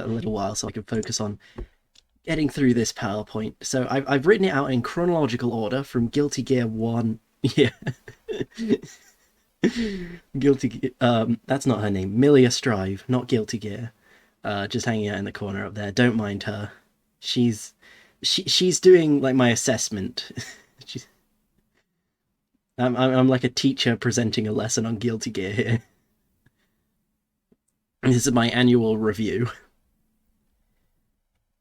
a little while so I can focus on getting through this PowerPoint. So I've written it out in chronological order from Guilty Gear 1. Yeah. Guilty that's not her name. Milia Strive, not Guilty Gear. Just hanging out in the corner up there. Don't mind her. She's doing like my assessment. she's I'm like a teacher presenting a lesson on Guilty Gear here. This is my annual review.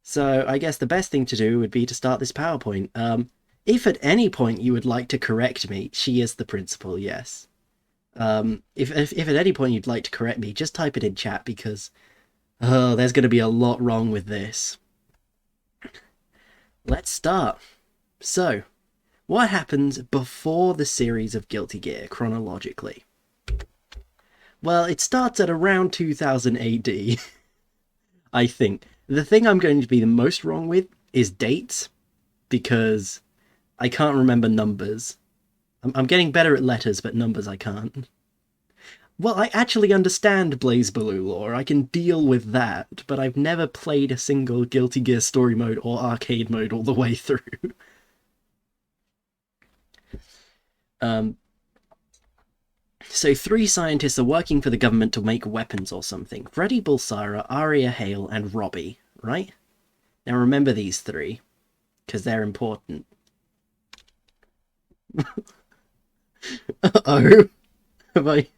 So I guess the best thing to do would be to start this PowerPoint. If at any point you would like to correct me, she is the principal, yes. If at any point you'd like to correct me, just type it in chat because there's going to be a lot wrong with this. Let's start. So, what happens before the series of Guilty Gear chronologically? Well, it starts at around 2000 AD, I think. The thing I'm going to be the most wrong with is dates, because I can't remember numbers. I'm getting better at letters, but numbers I can't. Well, I actually understand BlazBlue lore, I can deal with that, but I've never played a single Guilty Gear story mode or arcade mode all the way through. So 3 scientists are working for the government to make weapons or something. Freddy Bulsara, Aria Hale, and Robbie, right? Now remember these 3, because they're important. Uh-oh. Have I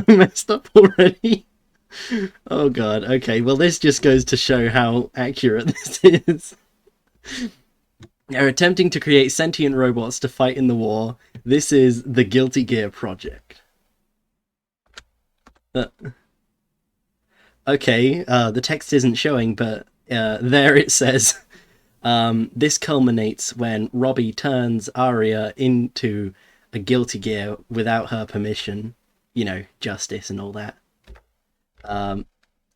messed up already? Oh god, okay, well this just goes to show how accurate this is. They're attempting to create sentient robots to fight in the war. This is the Guilty Gear project. Okay, the text isn't showing, but there it says, this culminates when Robbie turns Aria into a Guilty Gear without her permission. You know, justice and all that.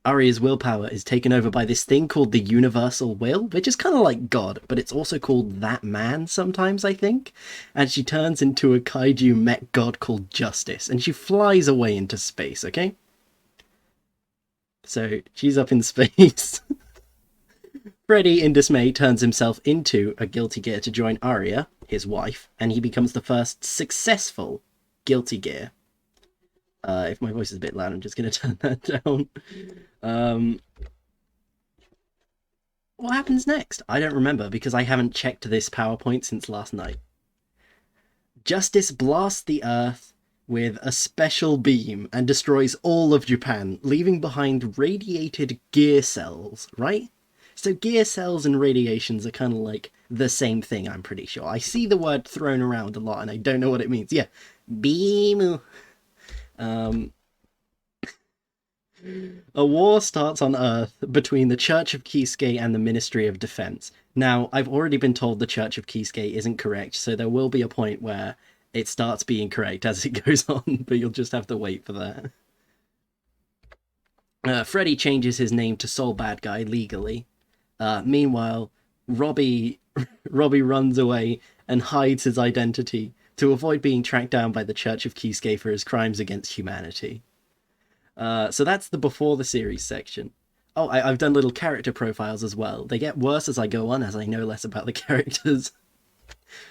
Aria's willpower is taken over by this thing called the Universal Will, which is kind of like God, but it's also called that man sometimes, I think. And she turns into a kaiju mech god called Justice, and she flies away into space, okay? So, she's up in space. Freddy, in dismay, turns himself into a Guilty Gear to join Aria, his wife, and he becomes the first successful Guilty Gear. If my voice is a bit loud, I'm just going to turn that down. What happens next? I don't remember, because I haven't checked this PowerPoint since last night. Justice blasts the Earth with a special beam and destroys all of Japan, leaving behind radiated gear cells, right? So gear cells and radiations are kind of like the same thing, I'm pretty sure. I see the word thrown around a lot and I don't know what it means. Yeah, beam. A war starts on Earth between the Church of Kisuke and the Ministry of Defense. Now, I've already been told the Church of Kisuke isn't correct, so there will be a point where it starts being correct as it goes on, but you'll just have to wait for that. Freddy changes his name to Soul Bad Guy legally. Meanwhile, Robbie runs away and hides his identity to avoid being tracked down by the Church of Kisuke for his crimes against humanity. So that's the before the series section. Oh, I've done little character profiles as well. They get worse as I go on, as I know less about the characters.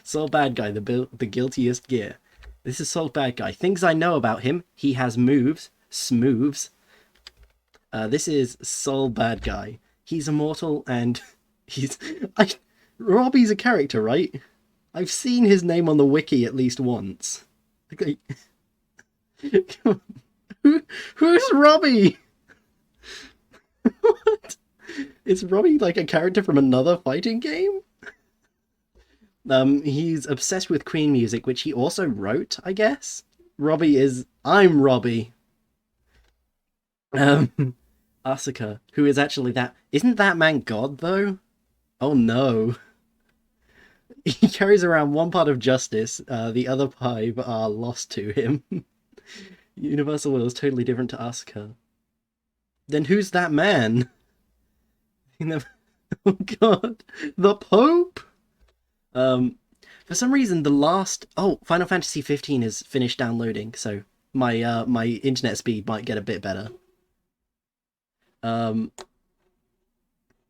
Soul Bad Guy, the guiltiest gear. This is Soul Bad Guy. Things I know about him. He has moves. Smooves. This is Soul Bad Guy. He's immortal and he's... Robbie's a character, right? I've seen his name on the wiki at least once. Okay. Who's Robbie? What? Is Robbie like a character from another fighting game? He's obsessed with Queen music, which he also wrote, I guess. I'm Robbie. Asuka, who is actually that... Isn't that man God, though? Oh no. He carries around one part of justice, the other 5 are lost to him. Universal Will is totally different to Asuka. Then who's that man? Oh god. The Pope? For some reason the last... Oh, Final Fantasy 15 is finished downloading, so my internet speed might get a bit better.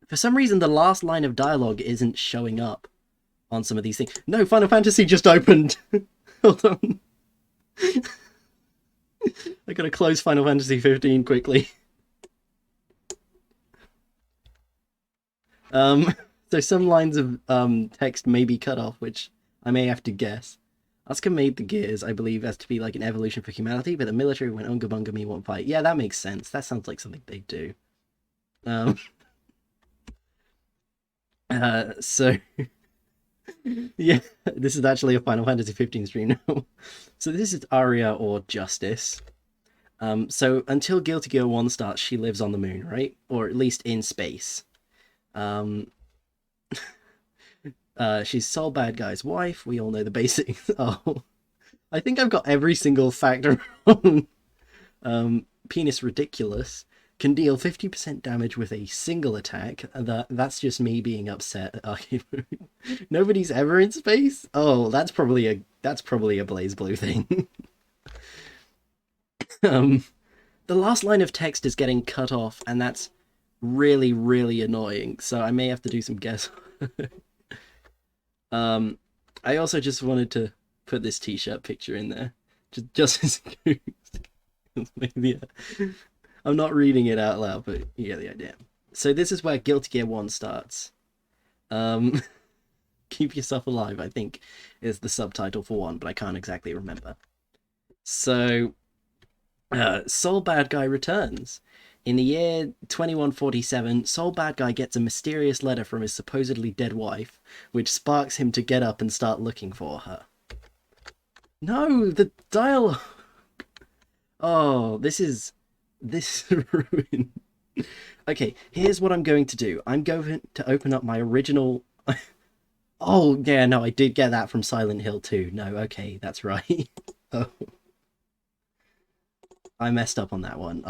For some reason, the last line of dialogue isn't showing up on some of these things. No, Final Fantasy just opened. Hold on. I gotta close Final Fantasy 15 quickly. So some lines of text may be cut off, which I may have to guess. Asuka made the gears, I believe, as to be like an evolution for humanity, but the military went Unga Bunga me won't fight. Yeah, that makes sense. That sounds like something they do. Um, so yeah, this is actually a Final Fantasy 15 stream now. So this is Aria or Justice. So until Guilty Gear 1 starts, she lives on the moon, right? Or at least in space. She's Sol Badguy's wife. We all know the basics. Oh, I think I've got every single factor wrong. Penis Ridiculous can deal 50% damage with a single attack. That's just me being upset at Arcade Moon. Nobody's ever in space? Oh, that's probably a BlazBlue thing. The last line of text is getting cut off, and that's really, really annoying. So I may have to do some guess. I also just wanted to put this t-shirt picture in there, just as maybe I'm not reading it out loud, but you get the idea. So this is where Guilty Gear 1 starts. Keep Yourself Alive, I think, is the subtitle for 1, but I can't exactly remember. So, Sol Badguy returns. In the year 2147, Sol Badguy gets a mysterious letter from his supposedly dead wife, which sparks him to get up and start looking for her. No, the dialogue. Oh, this ruined. Okay, here's what I'm going to do. I'm going to open up my original. Oh, yeah, no, I did get that from Silent Hill 2. No, okay, that's right. Oh. I messed up on that one.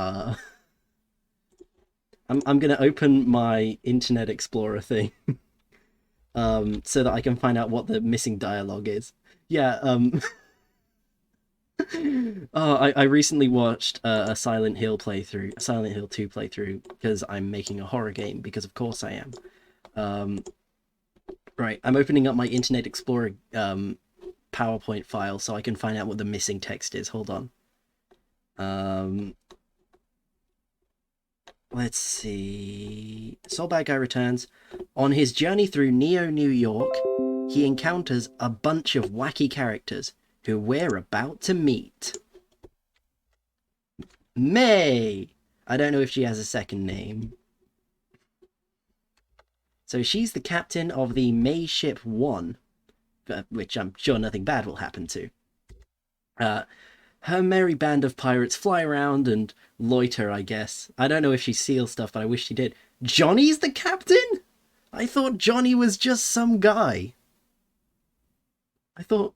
I'm gonna open my Internet Explorer thing, so that I can find out what the missing dialogue is. Yeah, oh, I recently watched a Silent Hill 2 playthrough, because I'm making a horror game, because of course I am. Right, I'm opening up my Internet Explorer PowerPoint file so I can find out what the missing text is. Hold on. Let's see. Sol Badguy returns. On his journey through Neo New York, he encounters a bunch of wacky characters who we're about to meet. May! I don't know if she has a second name. So she's the captain of the May Ship 1, which I'm sure nothing bad will happen to. Her merry band of pirates fly around and loiter, I guess. I don't know if she seals stuff, but I wish she did. Johnny's the captain? I thought Johnny was just some guy. I thought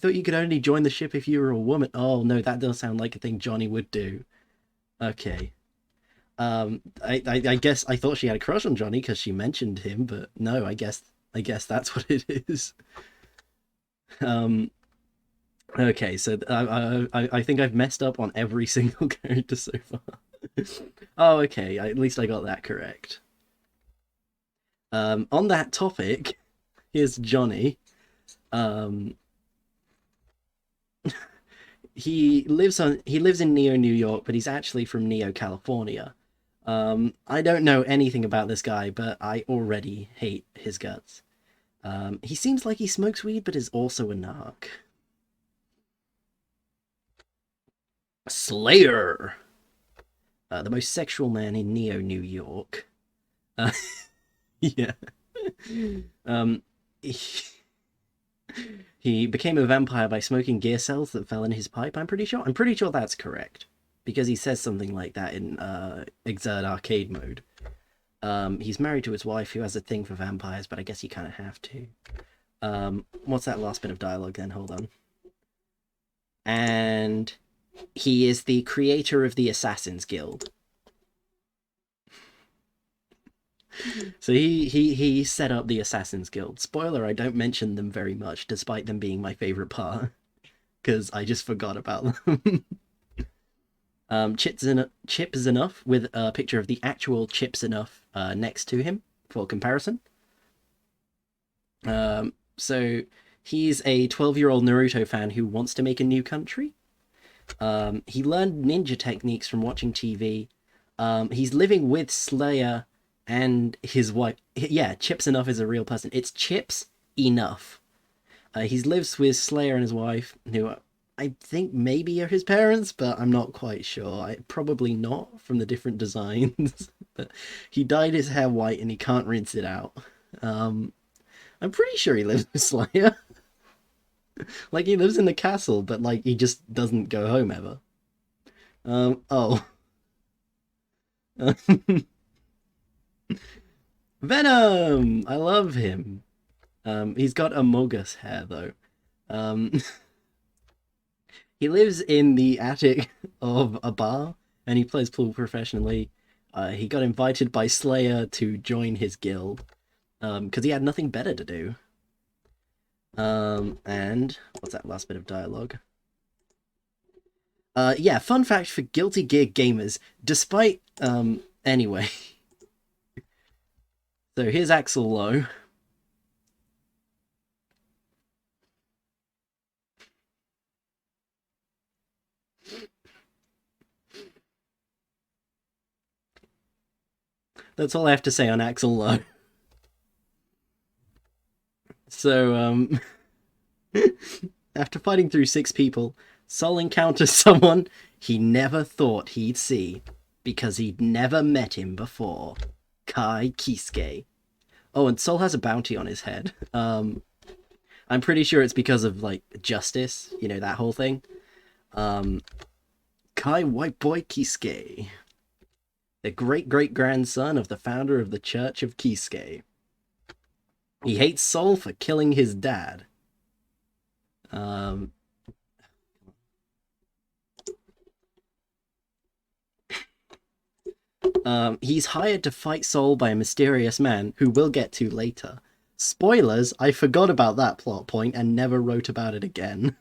you could only join the ship if you were a woman. Oh, no, that does sound like a thing Johnny would do. Okay. I guess I thought she had a crush on Johnny because she mentioned him, but no, I guess that's what it is. Okay, so I think I've messed up on every single character so far. Oh, okay, at least I got that correct. On that topic, here's Johnny. He lives in Neo New York, but he's actually from Neo California. I don't know anything about this guy, but I already hate his guts. He seems like he smokes weed, but is also a narc. Slayer, the most sexual man in Neo New York. Yeah. He became a vampire by smoking gear cells that fell in his pipe. I'm pretty sure that's correct, because he says something like that in Exert Arcade Mode. He's married to his wife, who has a thing for vampires, but I guess you kind of have to. What's that last bit of dialogue then? Hold on. And he is the creator of the Assassin's Guild. So he set up the Assassin's Guild. Spoiler, I don't mention them very much, despite them being my favorite part, because I just forgot about them. Chip Z'Nuff with a picture of the actual Chip Z'Nuff next to him. for comparison. So he's a 12-year-old Naruto fan who wants to make a new country. He learned ninja techniques from watching TV. He's living with Slayer and his wife. Yeah, Chips Enough is a real person. It's Chips Enough. He lives with Slayer and his wife, who I think maybe are his parents, but I'm not quite sure. Probably not from the different designs. But he dyed his hair white and he can't rinse it out. I'm pretty sure he lives with Slayer. Like, he lives in the castle, but, like, he just doesn't go home ever. Oh. Venom! I love him. He's got Amogus hair, though. He lives in the attic of a bar, and he plays pool professionally. He got invited by Slayer to join his guild, because he had nothing better to do. And what's that last bit of dialogue? Yeah, fun fact for Guilty Gear gamers, despite, anyway. So here's Axel Lowe. That's all I have to say on Axel Lowe. So, after fighting through 6 people, Sol encounters someone he never thought he'd see, because he'd never met him before. Kai Kisuke. Oh, and Sol has a bounty on his head. I'm pretty sure it's because of, like, justice, you know, that whole thing. Kai White Boy Kisuke. The great-great-grandson of the founder of the Church of Kisuke. He hates Sol for killing his dad. He's hired to fight Sol by a mysterious man who we'll get to later. Spoilers, I forgot about that plot point and never wrote about it again.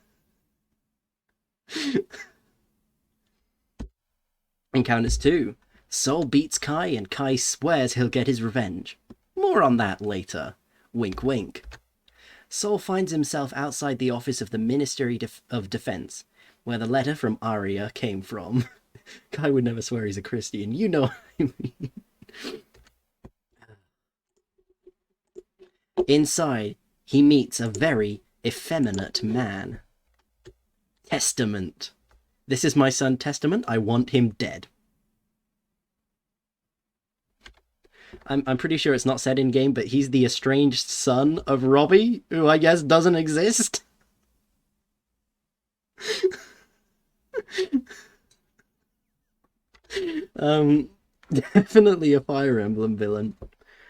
Encounters 2. Sol beats Kai and Kai swears he'll get his revenge. More on that later. Wink wink. Sol finds himself outside the office of the Ministry of Defense, where the letter from Arya came from. Kai would never swear he's a Christian, you know what I mean. Inside, he meets a very effeminate man. Testament. This is my son Testament, I want him dead. I'm pretty sure it's not said in game, but he's the estranged son of Robbie, who I guess doesn't exist. Definitely a Fire Emblem villain.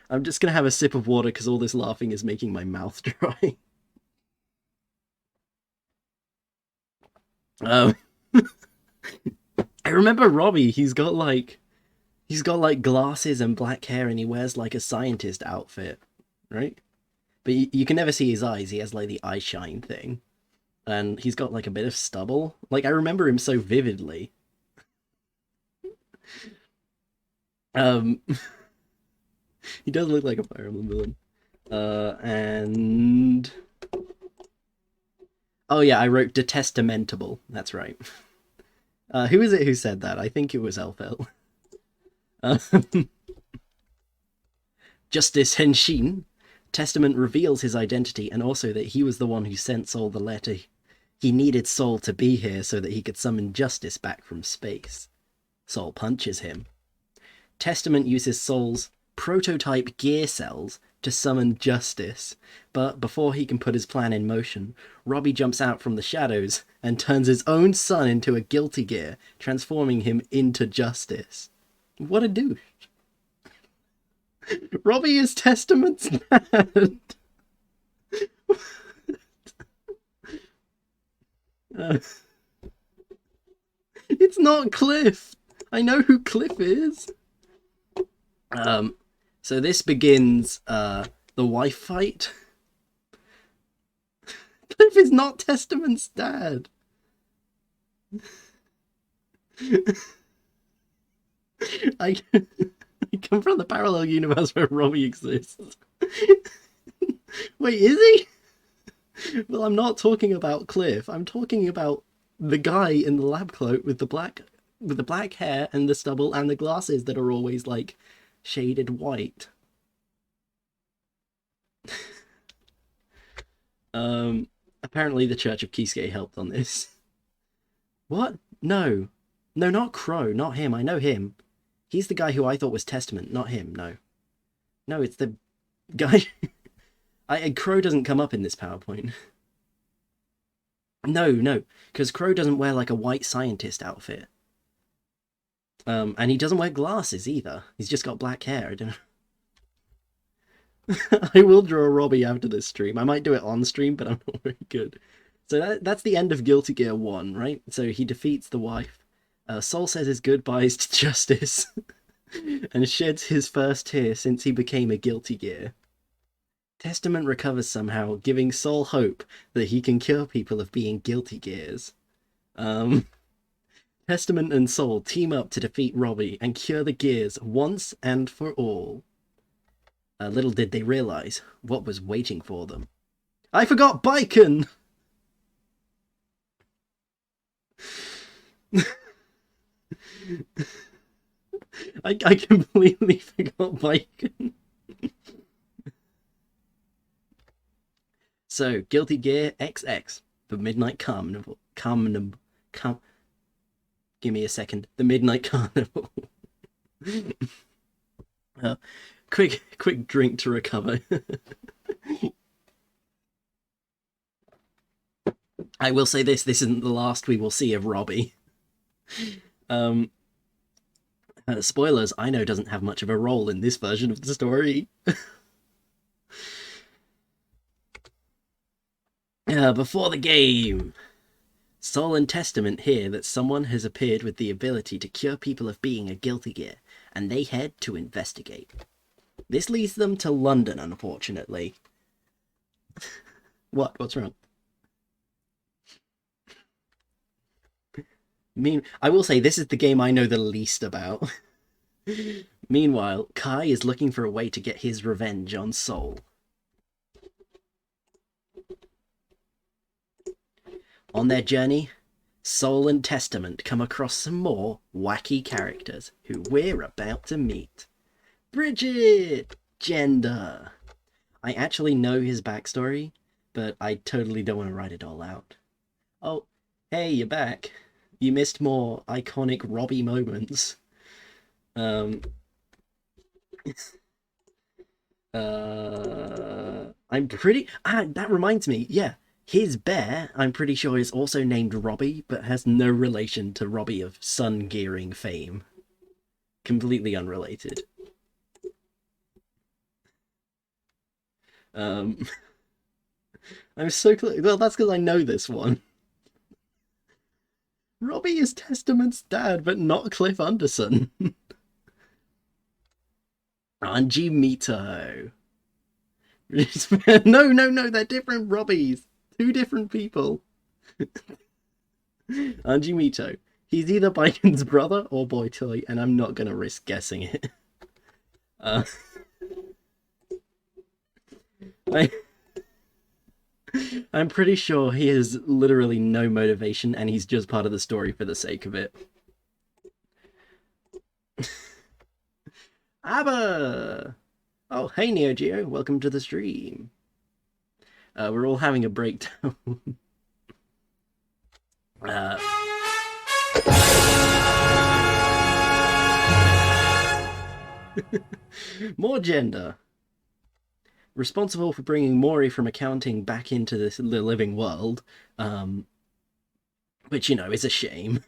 I'm just gonna have a sip of water because all this laughing is making my mouth dry. I remember Robbie, he's got like glasses and black hair and he wears like a scientist outfit, right? But you can never see his eyes. He has like the eye shine thing. And he's got like a bit of stubble. Like, I remember him so vividly. He does look like a Fire Emblem villain. And oh yeah, I wrote detestamentable. That's right. Who is it who said that? I think it was Elfel. Justice Henshin. Testament reveals his identity and also that he was the one who sent Sol the letter. He needed Sol to be here so that he could summon Justice back from space. Sol punches him. Testament uses Sol's prototype gear cells to summon Justice, but before he can put his plan in motion, Robbie jumps out from the shadows and turns his own son into a Guilty Gear, transforming him into Justice. What a douche. Robbie is Testament's dad. It's not Cliff. I know who Cliff is. So this begins the wife fight. Cliff is not Testament's dad. I He come from the parallel universe where Robbie exists. Wait, is he? Well, I'm not talking about Cliff. I'm talking about the guy in the lab coat with the black hair and the stubble and the glasses that are always like shaded white. Apparently the Church of Kisuke helped on this. What? No. No, not Crow, not him. I know him. He's the guy who I thought was Testament, not him, no. No, it's the guy... Crow doesn't come up in this PowerPoint. No, because Crow doesn't wear like a white scientist outfit. And he doesn't wear glasses either. He's just got black hair. I don't know. I will draw Robbie after this stream. I might do it on stream, but I'm not very good. So that's the end of Guilty Gear 1, right? So he defeats the wife. Sol says his goodbyes to Justice. And sheds his first tear since he became a Guilty Gear. Testament recovers somehow, giving Sol hope that he can cure people of being Guilty Gears. Testament and Sol team up to defeat Robbie and cure the Gears once and for all. Little did they realize what was waiting for them. I forgot Baiken! I completely forgot Baiken. So, Guilty Gear XX, the Midnight Carnival. Give me a second. The Midnight Carnival. Quick drink to recover. I will say this isn't the last we will see of Robbie. Spoilers, Ino doesn't have much of a role in this version of the story. Before the game, Sol and Testament hear that someone has appeared with the ability to cure people of being a Guilty Gear, and they head to investigate. This leads them to London, unfortunately. What? What's wrong? I will say this is the game I know the least about. Meanwhile, Kai is looking for a way to get his revenge on Sol. On their journey, Sol and Testament come across some more wacky characters who we're about to meet. Bridget! Gender! I actually know his backstory, but I totally don't want to write it all out. Oh, hey, you're back. You missed more iconic Robbie moments. I'm pretty... that reminds me, yeah. His bear, I'm pretty sure, is also named Robbie, but has no relation to Robbie of Sun Gearing fame. Completely unrelated. I'm so close. Well, that's because I know this one. Robbie is Testament's dad, but not Cliff Anderson. Anji Mito. No, they're different Robbies. Two different people. Anji Mito. He's either Baiken's brother or boy toy, and I'm not gonna risk guessing it. I'm pretty sure he has literally no motivation, and he's just part of the story for the sake of it. Abba! Oh, hey Neo Geo, welcome to the stream. We're all having a breakdown. More gender. Responsible for bringing Mori from accounting back into the living world, which, you know, is a shame.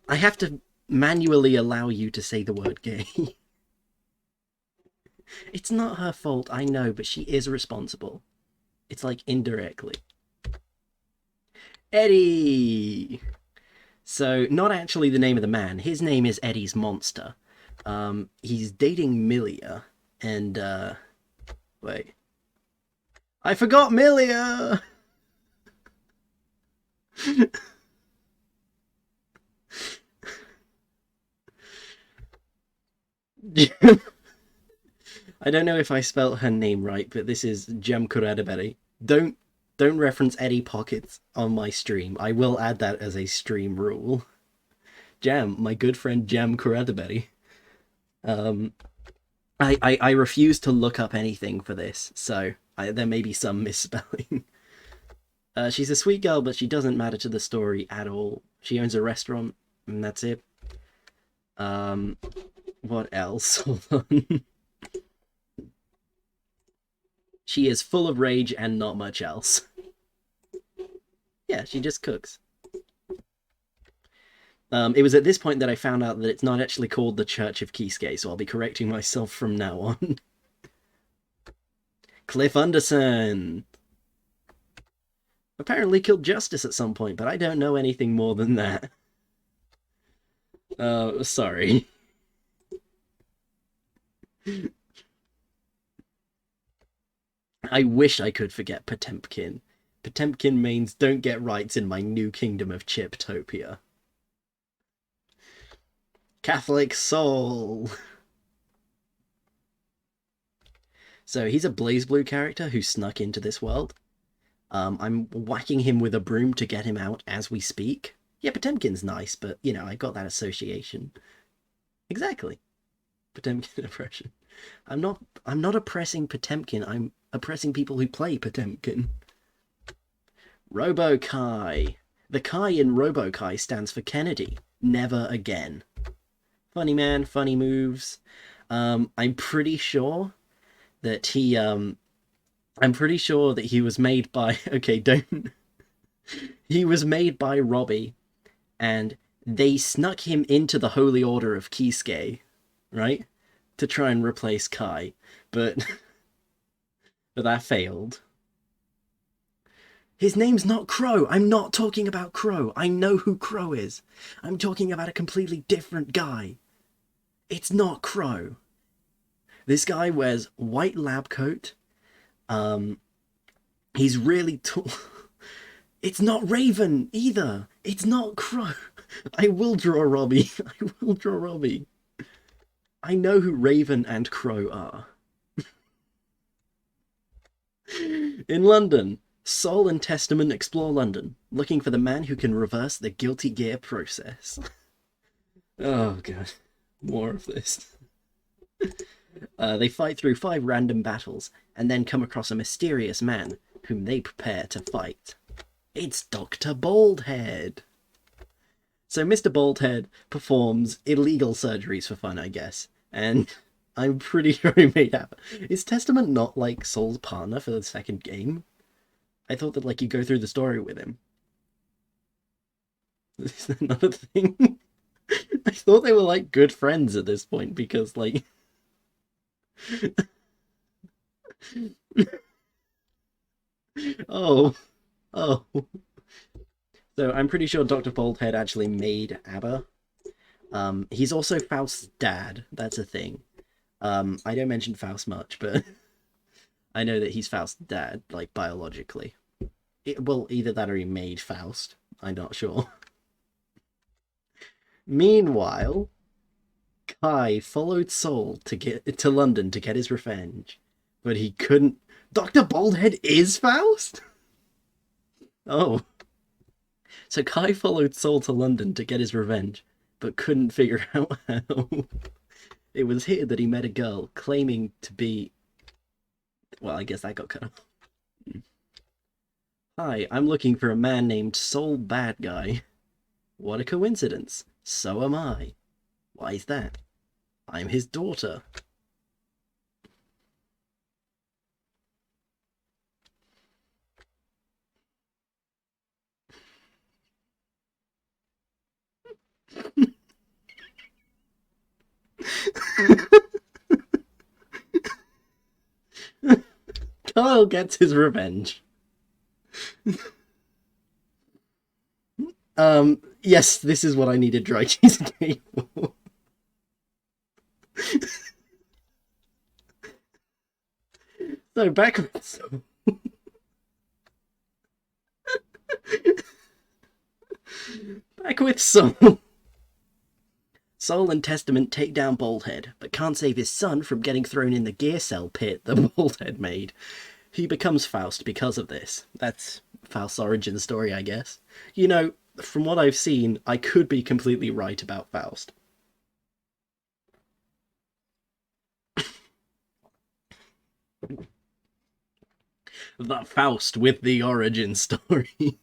I have to manually allow you to say the word gay. It's not her fault, I know, but she is responsible. It's like indirectly. Eddie! So, not actually the name of the man. His name is Eddie's Monster. He's dating Milia, and, wait. I forgot Milia! I don't know if I spelt her name right, but this is Jem Kuradaberi. Don't reference Eddie Pockets on my stream. I will add that as a stream rule. Jam, my good friend Jem Kuradaberi. Um, I refuse to look up anything for this, so there may be some misspelling. She's a sweet girl, but she doesn't matter to the story at all. She owns a restaurant, and that's it. What else? Hold on. She is full of rage and not much else. Yeah, she just cooks. It was at this point that I found out that it's not actually called the Church of Kisuke, so I'll be correcting myself from now on. Cliff Underson! Apparently killed Justice at some point, but I don't know anything more than that. Sorry. I wish I could forget Potemkin. Potemkin means don't get rights in my new kingdom of Chiptopia. Catholic Soul! So he's a BlazBlue character who snuck into this world. I'm whacking him with a broom to get him out as we speak. Yeah, Potemkin's nice, but, you know, I got that association. Exactly. Potemkin oppression. I'm not oppressing Potemkin, I'm oppressing people who play Potemkin. Robo-Kai. The Kai in Robo-Kai stands for Kennedy. Never again. Funny man, funny moves. I'm pretty sure that he was made by he was made by Robbie, and they snuck him into the Holy Order of Kisuke, right? To try and replace Kai, but that failed. His name's not Crow. I'm not talking about Crow. I know who Crow is. I'm talking about a completely different guy. It's not Crow. This guy wears white lab coat. He's really tall. It's not Raven either. It's not Crow. I will draw Robbie. I will draw Robbie. I know who Raven and Crow are. In London, Soul and Testament explore London, looking for the man who can reverse the Guilty Gear process. Oh god, more of this. They fight through 5 random battles, and then come across a mysterious man, whom they prepare to fight. It's Dr. Baldhead! So Mr. Baldhead performs illegal surgeries for fun, I guess, and I'm pretty sure he made happen. Is Testament not, like, Soul's partner for the second game? I thought that, like, you go through the story with him. Is that not a thing? I thought they were, like, good friends at this point, because, like... Oh. Oh. So I'm pretty sure Dr. Baldhead actually made ABBA. He's also Faust's dad. That's a thing. I don't mention Faust much, but I know that he's Faust's dad, like, biologically. Well, either that or he made Faust. I'm not sure. Meanwhile, Kai followed Soul to London to get his revenge, but he couldn't... Dr. Baldhead is Faust? Oh. So Kai followed Soul to London to get his revenge, but couldn't figure out how. It was here that he met a girl claiming to be... Well, I guess that got cut off. Hi, I'm looking for a man named Soul Bad Guy. What a coincidence. So am I. Why is that? I'm his daughter. Kyle gets his revenge. Yes, this is what I needed Dry Cheesecake for. So back with Soul. with Sol. Sol and Testament take down Baldhead, but can't save his son from getting thrown in the gear cell pit that Baldhead made. He becomes Faust because of this. That's Faust's origin story, I guess. You know, from what I've seen, I could be completely right about Faust. The Faust with the origin story.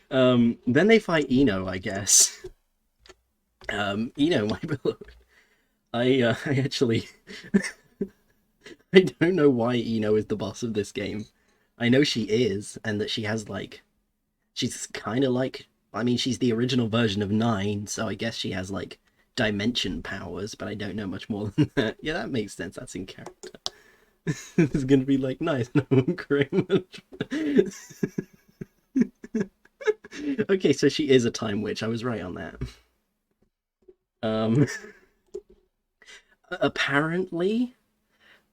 Then they fight Ino, I guess. Ino, my beloved. I actually... I don't know why Ino is the boss of this game. I know she is, and that she has, like... She's kind of like... I mean, she's the original version of 9, so I guess she has, like, dimension powers, but I don't know much more than that. Yeah, that makes sense. That's in character. This is gonna be, like, nice. No one great much. Okay, so she is a time witch. I was right on that. Apparently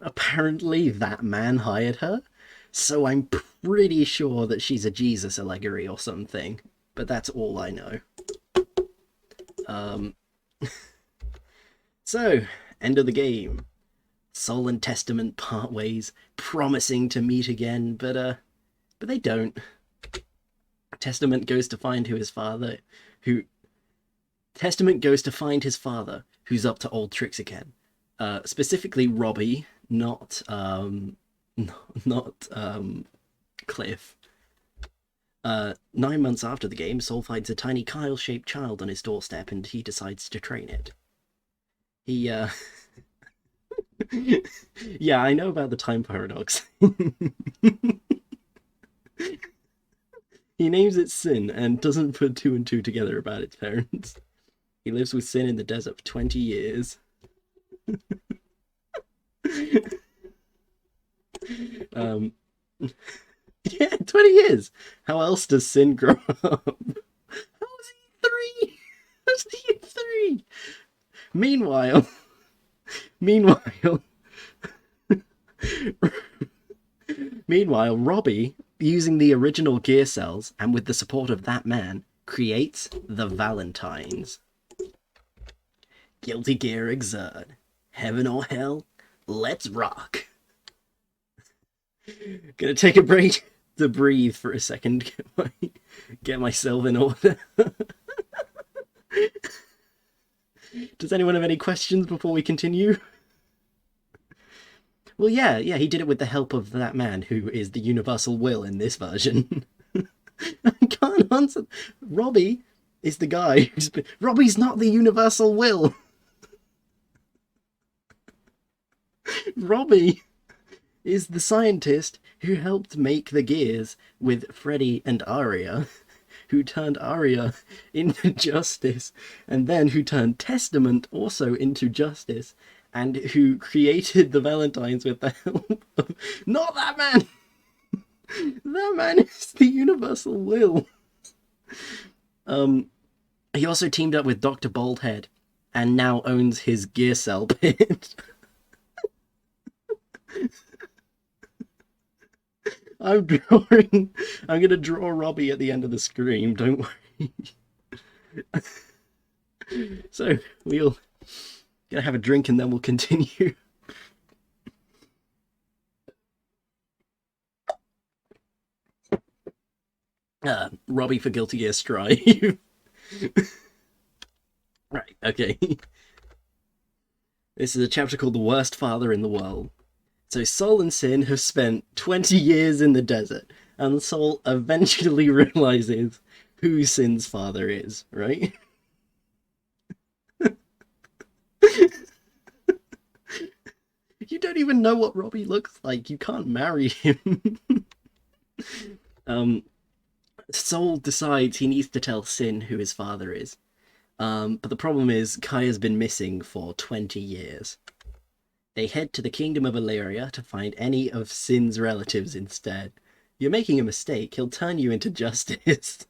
that man hired her, so I'm pretty sure that she's a Jesus allegory or something, but that's all I know. So, end of the game. Sol and Testament part ways, promising to meet again, but they don't. Testament goes to find his father, who's up to old tricks again. Specifically Robbie, not Cliff. 9 months after the game, Sol finds a tiny Kyle-shaped child on his doorstep, and he decides to train it. He yeah, I know about the time paradox. He names it Sin and doesn't put 2 and 2 together about its parents. He lives with Sin in the desert for 20 years. Yeah, 20 years! How else does Sin grow up? How is he 3? How's he 3? Meanwhile, Robbie, using the original gear cells and with the support of that man, creates the Valentines. Guilty Gear Exert. Heaven or hell, let's rock. Gonna take a break to breathe for a second, get myself in order. Does anyone have any questions before we continue? Well, yeah, he did it with the help of that man who is the universal will in this version. I can't answer. Robbie is the guy who's been... Robbie's not the universal will. Robbie is the scientist who helped make the gears with Freddy and Aria, who turned Aria into Justice, and then who turned Testament also into Justice, and who created the Valentines with the help of... Not that man! That man is the universal will. He also teamed up with Dr. Baldhead, and now owns his gear cell pit. I'm gonna draw Robbie at the end of the screen, don't worry. So, we'll gonna have a drink and then we'll continue. Robbie for Guilty Gear Strive. Right, okay. This is a chapter called The Worst Father in the World. So Sol and Sin have spent 20 years in the desert, and Sol eventually realizes who Sin's father is, right? You don't even know what Robbie looks like. You can't marry him. Sol decides he needs to tell Sin who his father is. But the problem is, Kaya's been missing for 20 years. They head to the Kingdom of Illyria to find any of Sin's relatives instead. You're making a mistake. He'll turn you into Justice.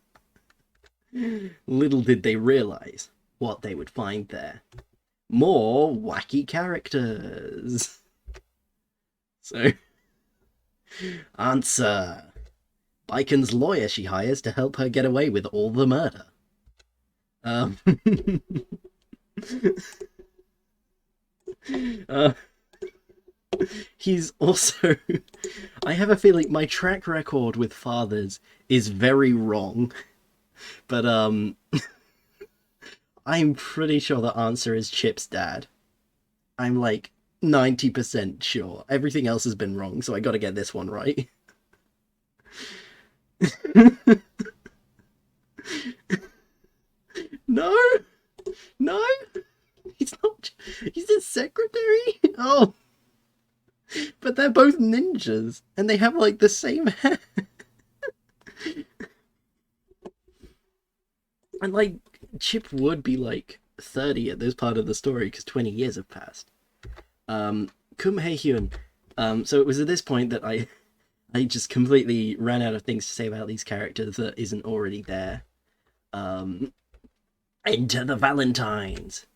Little did they realize what they would find there. More wacky characters. So, Answer. Biken's lawyer she hires to help her get away with all the murder. Um, uh, he's also... I have a feeling my track record with fathers is very wrong. But, I'm pretty sure the answer is Chip's dad. I'm like 90% sure. Everything else has been wrong, so I gotta get this one right. No! No! He's not. He's his secretary? Oh. But they're both ninjas, and they have like the same hair. And like, Chip would be like 30 at this part of the story because 20 years have passed. Kum Hae Hyun. So it was at this point that I just completely ran out of things to say about these characters that isn't already there. Enter the Valentines.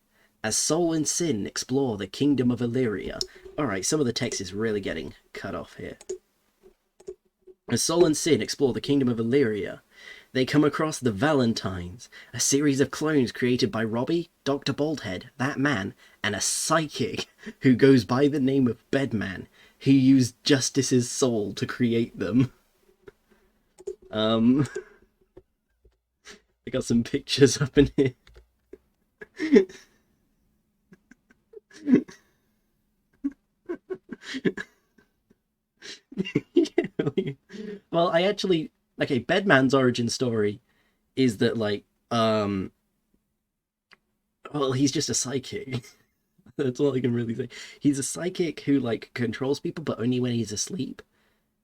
As Soul and Sin explore the kingdom of Illyria. Alright, some of the text is really getting cut off here. As Soul and Sin explore the kingdom of Illyria, they come across the Valentines, a series of clones created by Robbie, Dr. Baldhead, that man, and a psychic who goes by the name of Bedman, who used Justice's soul to create them. I got some pictures up in here. Well, I actually... Okay, Bedman's origin story is that, like, well, he's just a psychic. That's all I can really say. He's a psychic who, like, controls people, but only when he's asleep.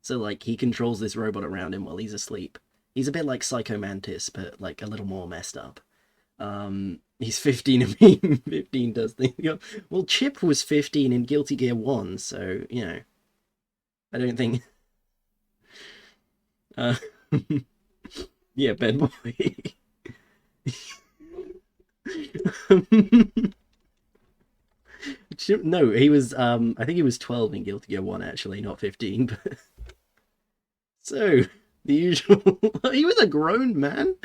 So, like, he controls this robot around him while he's asleep. He's a bit like Psycho Mantis, but, like, a little more messed up. He's 15 and being 15 does things. Well, Chip was 15 in Guilty Gear 1, so, you know. I don't think... yeah, Bed Boy. No, he was, I think he was 12 in Guilty Gear 1, actually, not 15, but... So, the usual... He was a grown man,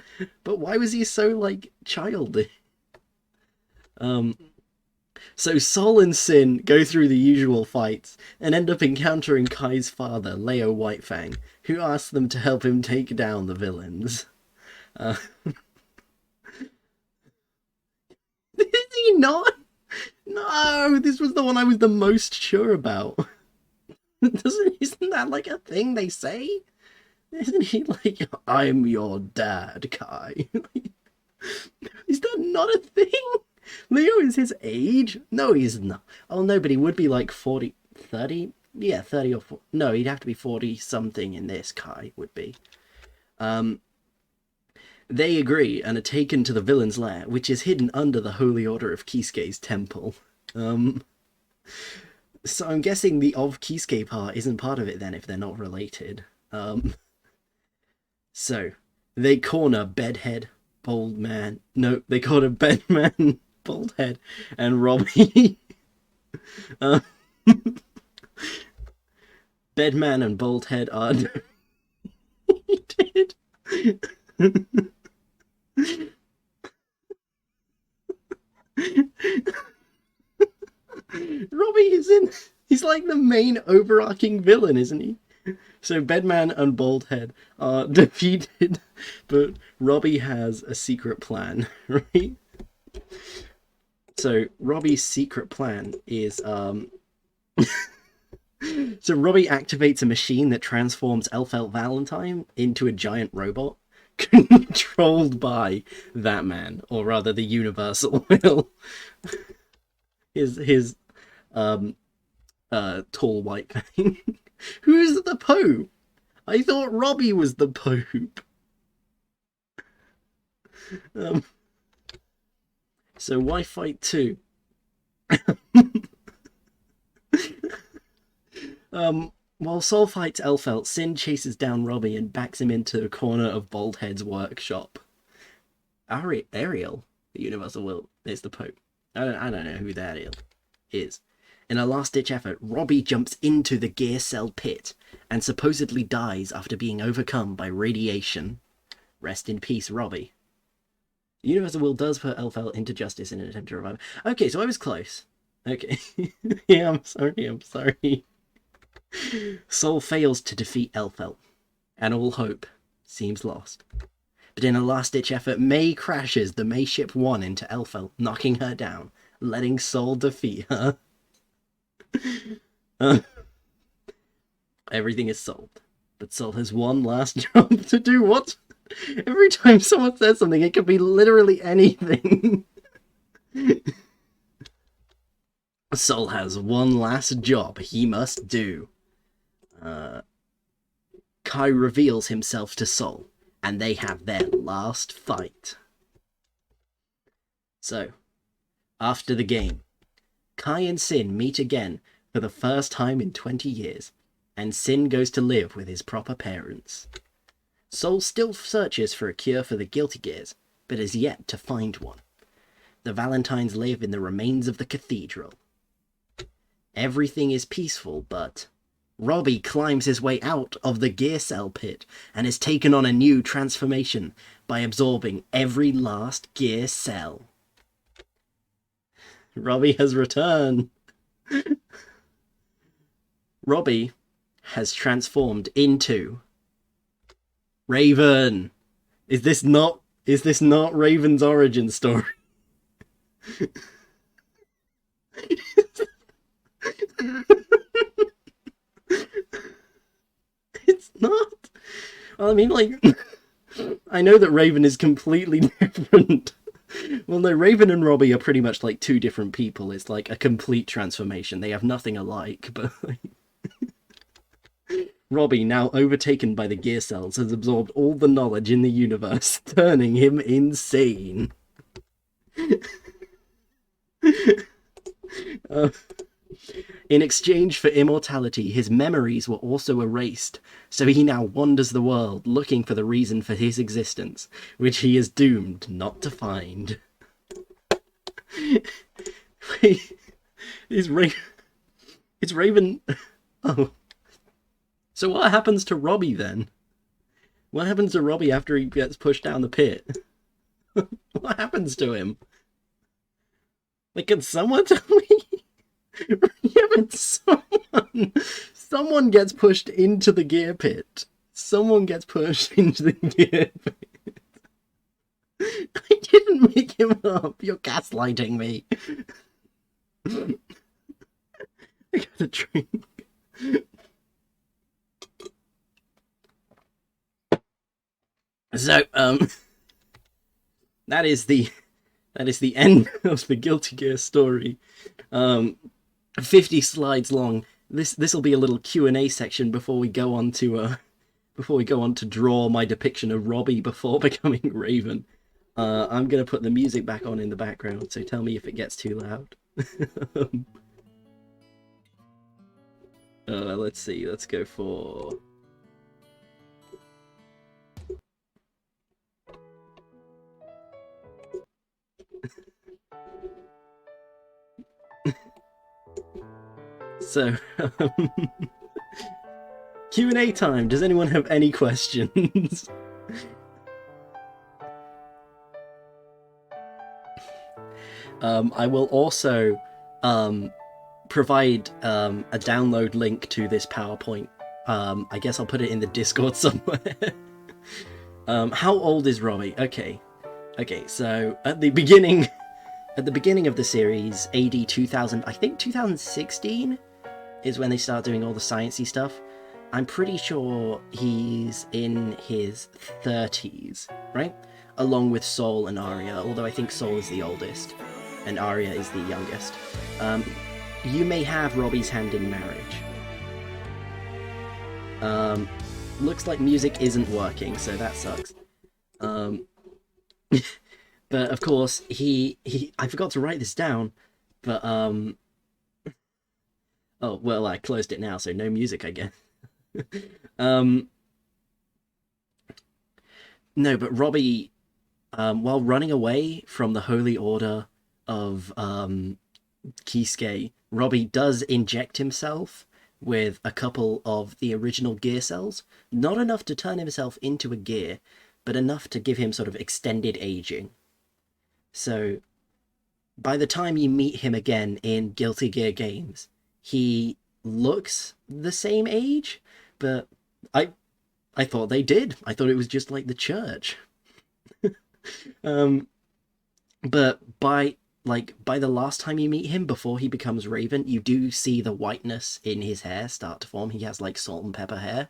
but why was he so, like, childish? So Soul and Sin go through the usual fights and end up encountering Kai's father, Leo Whitefang, who asks them to help him take down the villains. Is he not? No, this was the one I was the most sure about. Isn't that like a thing they say? Isn't he like, I'm your dad, Kai? Is that not a thing? Leo is his age? No, he's not. Oh, no, but he would be like 40, 30? Yeah, 30 or 40. No, he'd have to be 40 something in this, Kai would be. They agree and are taken to the villain's lair, which is hidden under the Holy Order of Kisuke's temple. So I'm guessing the of Kisuke part isn't part of it then if they're not related. So, they corner Bedhead, Bald Man. No, they corner Bedman, Baldhead, and Robbie. Bedman and Baldhead are defeated. Robbie is in... He's like the main overarching villain, isn't he? So Bedman and Baldhead are defeated, but Robbie has a secret plan, right? So Robbie's secret plan is... So Robbie activates a machine that transforms Elphelt Valentine into a giant robot controlled by that man, or rather the Universal Will. his tall white thing. Who's the Pope? I thought Robbie was the Pope. So why fight two? While Soul fights Elphelt, Sin chases down Robbie and backs him into a corner of Baldhead's workshop. Ariel, the Universal Will, is the Pope. I don't know who that is. In a last-ditch effort, Robbie jumps into the gear cell pit and supposedly dies after being overcome by radiation. Rest in peace, Robbie. Universal Will does put Elphel into justice in an attempt to revive him. Okay, so I was close. Okay. Yeah, I'm sorry. Sol fails to defeat Elphel, and all hope seems lost. But in a last-ditch effort, May crashes the May ship 1 into Elphel, knocking her down, letting Sol defeat her. Everything is solved, but Sol has one last job to do. What? Every time someone says something, it could be literally anything. Sol has one last job he must do. Kai reveals himself to Sol, and they have their last fight. So, after the game, Kai and Sin meet again for the first time in 20 years, and Sin goes to live with his proper parents. Sol still searches for a cure for the Guilty Gears, but has yet to find one. The Valentines live in the remains of the cathedral. Everything is peaceful, but Robbie climbs his way out of the gear cell pit and has taken on a new transformation by absorbing every last gear cell. Robbie has returned. Robbie has transformed into Raven. Is this not Raven's origin story? It's not. Well, I mean, like, I know that Raven is completely different. Well, no, Raven and Robbie are pretty much like two different people. It's like a complete transformation. They have nothing alike, but like... Robbie, now overtaken by the gear cells, has absorbed all the knowledge in the universe, turning him insane. In exchange for immortality, his memories were also erased, so he now wanders the world looking for the reason for his existence, which he is doomed not to find. Wait, is Raven... Oh. So what happens to Robbie then? What happens to Robbie after he gets pushed down the pit? What happens to him? Like, can someone tell me? Yeah, but someone gets pushed into the gear pit. Someone gets pushed into the gear pit. I didn't make him up. You're gaslighting me. I got a drink. So, that is the end of the Guilty Gear story. 50 slides long. This will be a little Q&A section before we go on to draw my depiction of Robbie before becoming Raven. I'm gonna put the music back on in the background, so tell me if it gets too loud. Let's see. Let's go for... So, Q&A time. Does anyone have any questions? I will also provide a download link to this PowerPoint. I guess I'll put it in the Discord somewhere. How old is Robbie? Okay, so at the beginning of the series, AD 2000, I think 2016 is when they start doing all the sciencey stuff. I'm pretty sure he's in his 30s, right? Along with Sol and Arya, although I think Sol is the oldest and Arya is the youngest. You may have Robbie's hand in marriage. Looks like music isn't working, so that sucks. But of course, I forgot to write this down, but oh, well, I closed it now, so no music, I guess. No, but Robbie, while running away from the Holy Order of Kisuke, Robbie does inject himself with a couple of the original gear cells. Not enough to turn himself into a gear, but enough to give him sort of extended aging. So by the time you meet him again in Guilty Gear games, he looks the same age, but I thought they did. I thought it was just like the church. But by the last time you meet him before he becomes Raven, you do see the whiteness in his hair start to form. He has like salt and pepper hair,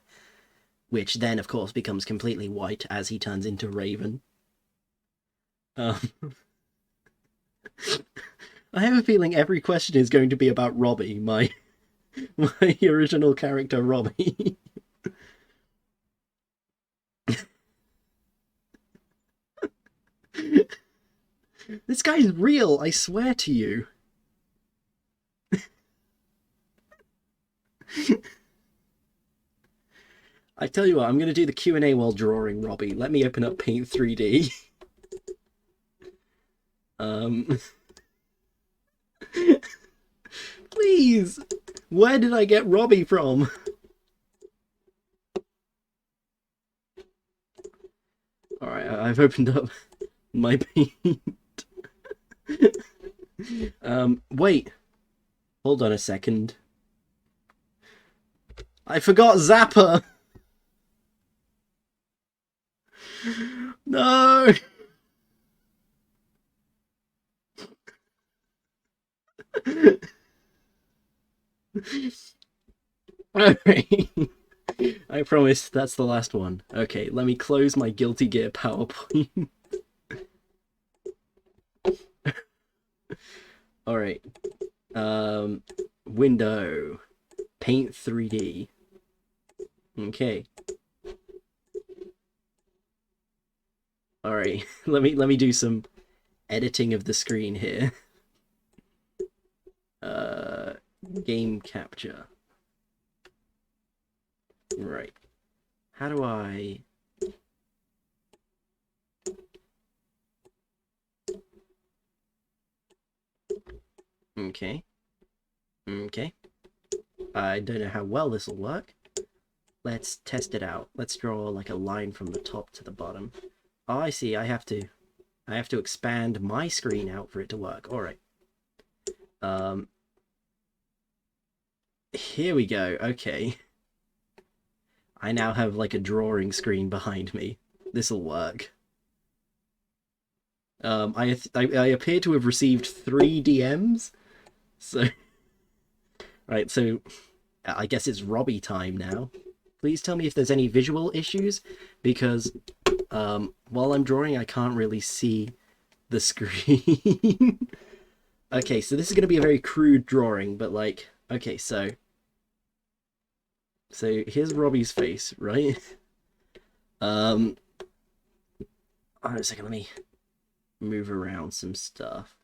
which then of course becomes completely white as he turns into Raven. I have a feeling every question is going to be about Robbie, my original character Robbie. This guy's real, I swear to you. I tell you what, I'm going to do the Q&A while drawing Robbie. Let me open up Paint 3D. Please! Where did I get Robbie from? Alright, I've opened up my paint. Wait. Hold on a second. I forgot Zapper! No! Alright. I promise that's the last one. Okay, let me close my Guilty Gear PowerPoint. Alright. Window. Paint 3D. Okay. Alright, let me do some editing of the screen here. Game capture. Right. How do I... Okay. Okay. I don't know how well this will work. Let's test it out. Let's draw like a line from the top to the bottom. Oh, I see. I have to expand my screen out for it to work. All right. Here we go. Okay. I now have like a drawing screen behind me. This'll work. I appear to have received 3 DMs. So, right. So, I guess it's Robbie time now. Please tell me if there's any visual issues, because while I'm drawing, I can't really see the screen. Okay, so this is going to be a very crude drawing, but like, okay, so here's Robbie's face, right? Hold on a second, let me move around some stuff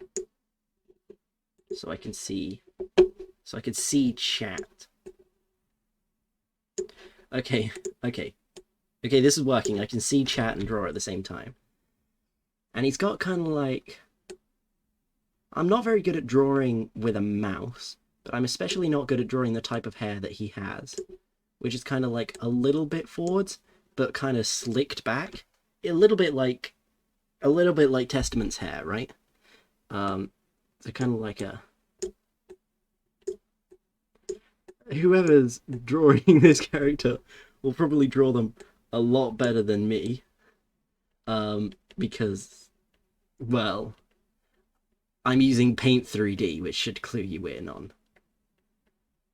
so I can see chat. Okay, this is working. I can see chat and draw at the same time. And he's got kind of like... I'm not very good at drawing with a mouse, but I'm especially not good at drawing the type of hair that he has, which is kind of like a little bit forwards, but kind of slicked back. A little bit like Testament's hair, right? So kind of like a... Whoever's drawing this character will probably draw them a lot better than me. Because, well, I'm using Paint 3D, which should clue you in on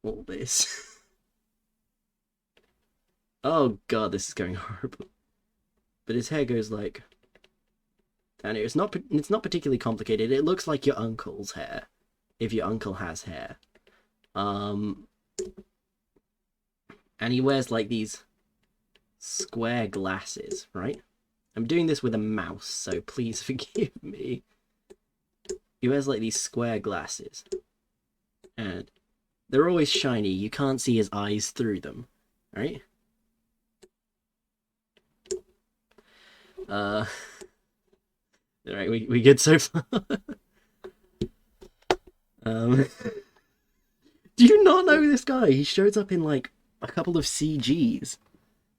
all this. Oh god, this is going horrible. But his hair goes like... I know, it's not particularly complicated. It looks like your uncle's hair, if your uncle has hair. And he wears like these square glasses, right? I'm doing this with a mouse, so please forgive me. He wears like these square glasses, and they're always shiny. You can't see his eyes through them, right? Alright, we good so far? Do you not know this guy? He shows up in like a couple of CGs,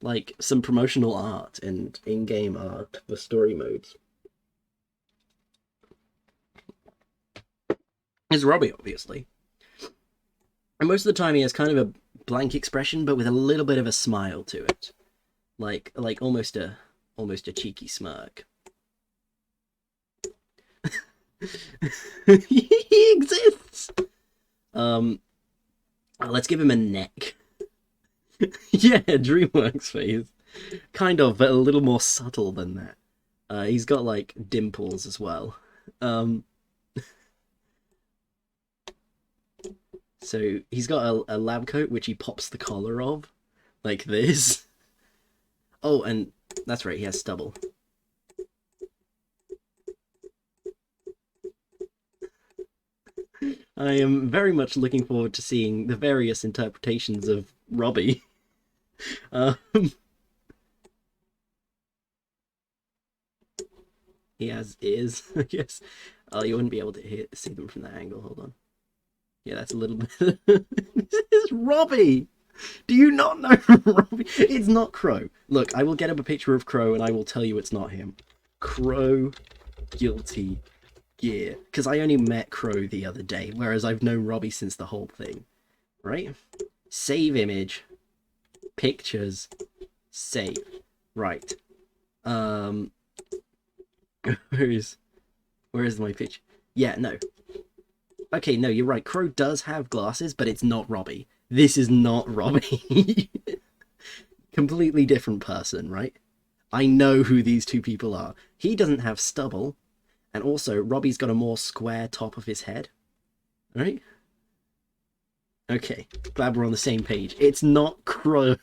like some promotional art and in-game art for story modes. It's Robbie, obviously. And most of the time he has kind of a blank expression, but with a little bit of a smile to it. Like almost a cheeky smirk. He exists! Let's give him a neck. Yeah, DreamWorks face. Kind of, but a little more subtle than that. He's got, like, dimples as well. So he's got a lab coat, which he pops the collar of. Like this. Oh, and that's right, he has stubble. I am very much looking forward to seeing the various interpretations of Robbie. He has ears, I guess. Oh, you wouldn't be able to see them from that angle. Hold on. Yeah, that's a little bit. This is Robbie! Do you not know Robbie? It's not Crow. Look, I will get up a picture of Crow and I will tell you it's not him. Crow Guilty Gear. Because I only met Crow the other day, whereas I've known Robbie since the whole thing. Right? Save image. Pictures. Save. Right. Where is my picture? Yeah, no. Okay, no, you're right. Crow does have glasses, but it's not Robbie. This is not Robbie. Completely different person, right? I know who these two people are. He doesn't have stubble, and also Robbie's got a more square top of his head. Right? Okay, glad we're on the same page. It's not Crow.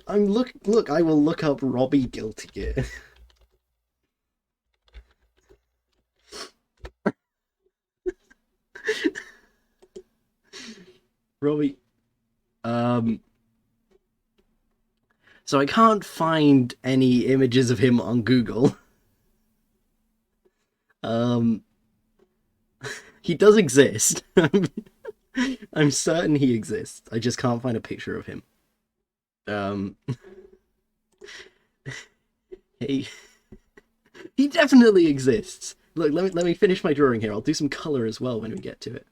Look, I will look up Robbie Guilty Gear. Robbie. So I can't find any images of him on Google. He does exist. I'm certain he exists. I just can't find a picture of him. He definitely exists. Look, let me finish my drawing here. I'll do some color as well when we get to it.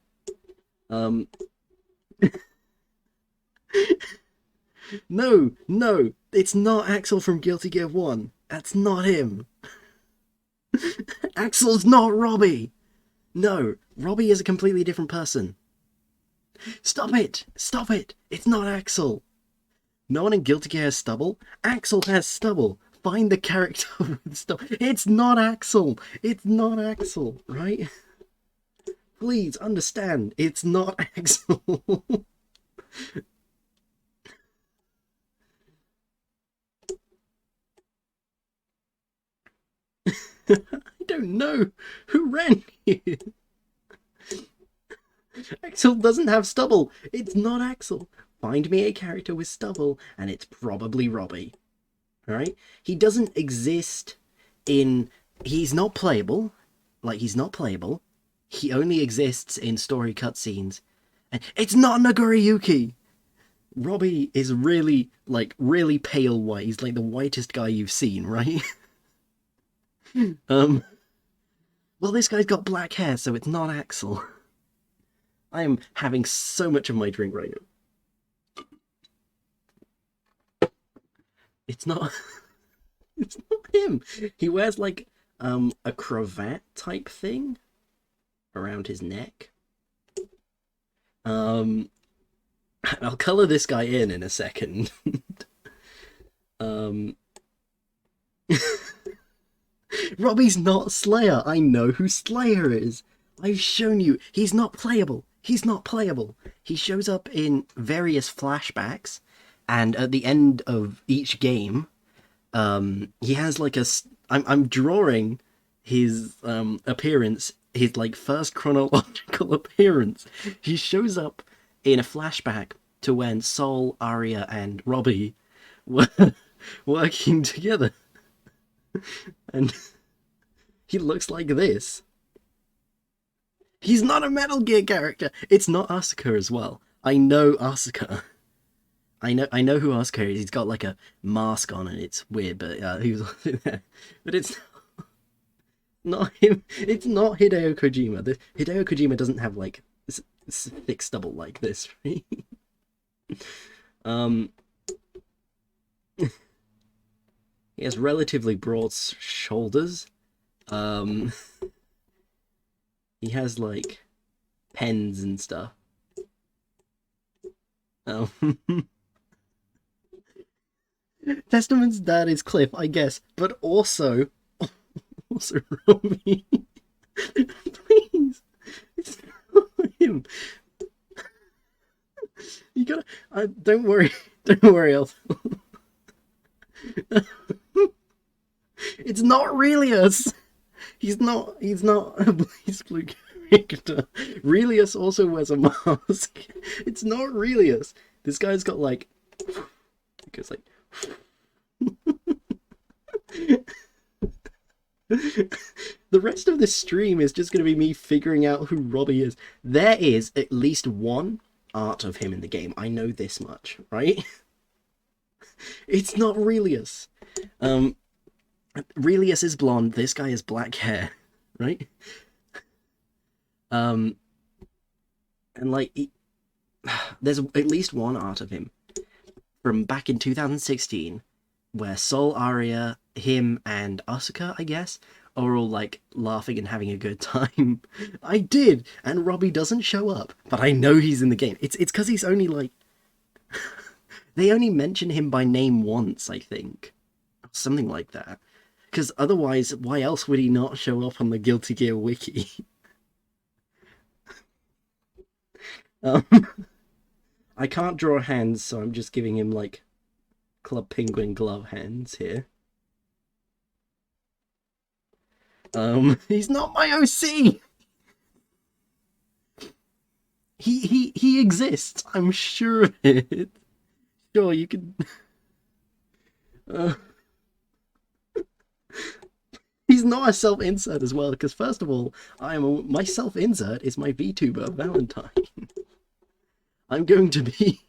No, it's not Axel from Guilty Gear 1. That's not him. Axel's not Robbie. No, Robbie is a completely different person. Stop it! Stop it! It's not Axel. No one in Guilty Gear has stubble. Axel has stubble. Find the character with stubble. It's not Axel. It's not Axel, right? Please understand, it's not Axel. I don't know who ran here. Axel doesn't have stubble. It's not Axel. Find me a character with stubble, and it's probably Robbie. Alright? He doesn't exist in... He's not playable. Like, he's not playable. He only exists in story cutscenes. And it's not Nagoriyuki! Robbie is really, like, really pale white. He's like the whitest guy you've seen, right? Well, this guy's got black hair, so it's not Axel. I am having so much of my drink right now. It's not... It's not him. He wears, like, a cravat type thing around his neck. I'll color this guy in a second. Robbie's not Slayer. I know who Slayer is. I've shown you. He's not playable. He's not playable. He shows up in various flashbacks, and at the end of each game, he has like a... I'm drawing his appearance, his like first chronological appearance. He shows up in a flashback to when Sol, Arya, and Robbie were working together. And he looks like this. He's not a Metal Gear character. It's not Asuka as well. I know Asuka. I know who Asuka is. He's got like a mask on and it's weird, but he was also there. But it's not him. It's not Hideo Kojima. Hideo Kojima doesn't have like thick stubble like this. Right? um, he has relatively broad shoulders. He has like pens and stuff. Oh. Testament's dad is Cliff, I guess, but also Robbie. Please, it's not him. You gotta. Don't worry. Don't worry. It's not really us. He's not a BlazBlue character. Relius also wears a mask. It's not Relius. This guy's got like. It goes like. The rest of this stream is just going to be me figuring out who Robbie is. There is at least one art of him in the game. I know this much, right? It's not Relius. Relius is blonde. This guy has black hair, right? And like, there's at least one art of him from back in 2016 where Sol, Arya, him, and Asuka, I guess, are all like laughing and having a good time. I did, and Robbie doesn't show up, but I know he's in the game. It's because he's only like they only mention him by name once, I think, something like that. Because otherwise, why else would he not show up on the Guilty Gear wiki? I can't draw hands, so I'm just giving him like Club Penguin glove hands here. He's not my OC. He exists. I'm sure of it. Sure, you can. He's not a self-insert as well, because first of all, my self-insert is my VTuber Valentine. I'm going to be.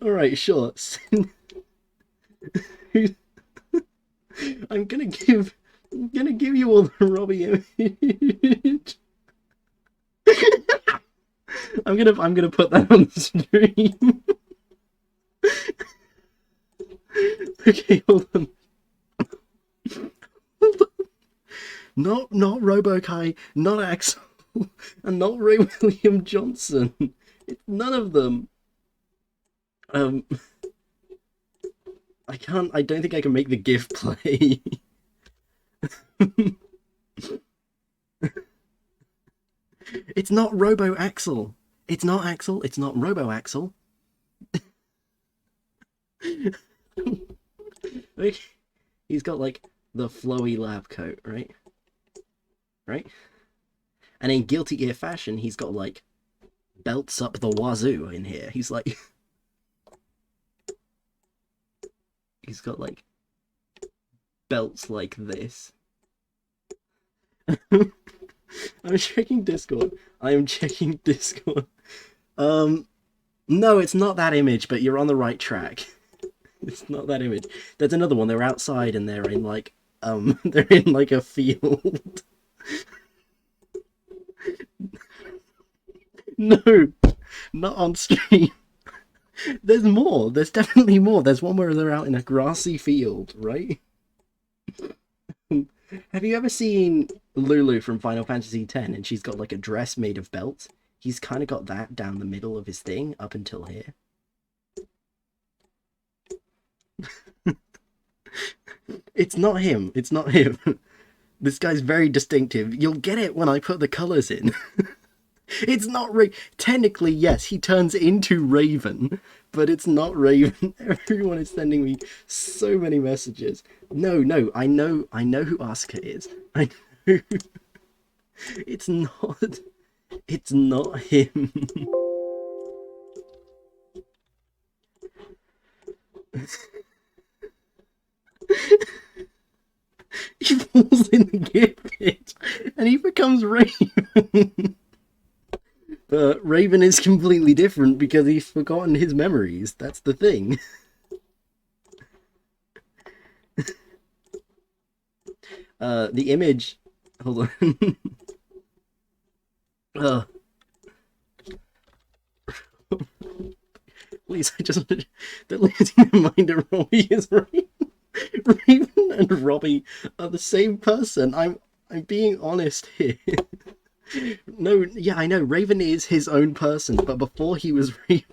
All right, sure. I'm gonna give you all the Robbie image. I'm gonna put that on the stream. Okay, hold on. Not Robokai, not Axel, and not Ray William Johnson. It's none of them. I don't think I can make the GIF play. It's not Robo Axel. It's not Axel. It's not Robo Axel. He's got like the flowy lab coat, right? Right? And in Guilty Gear fashion, he's got like belts up the wazoo in here. He's like he's got like belts like this. I'm checking Discord. I am checking Discord. No, it's not that image, but you're on the right track. It's not that image. There's another one. They're outside and they're in like they're in like a field. No, not on stream. There's more. There's definitely more. There's one where they're out in a grassy field, right? Have you ever seen Lulu from Final Fantasy X and she's got like a dress made of belts? He's kind of got that down the middle of his thing up until here. It's not him. It's not him. This guy's very distinctive. You'll get it when I put the colours in. It's not technically, yes, he turns into Raven, but it's not Raven. Everyone is sending me so many messages. No, I know who Asuka is. I know. It's not him. He falls in the gear pit. and he becomes Raven. But Raven is completely different because he's forgotten his memories. That's the thing. The image. Hold on. Please, I just wanted to losing the mind of Robbie is Raven. Raven and Robbie are the same person. I'm being honest here. No, yeah, I know. Raven is his own person, but before he was Raven,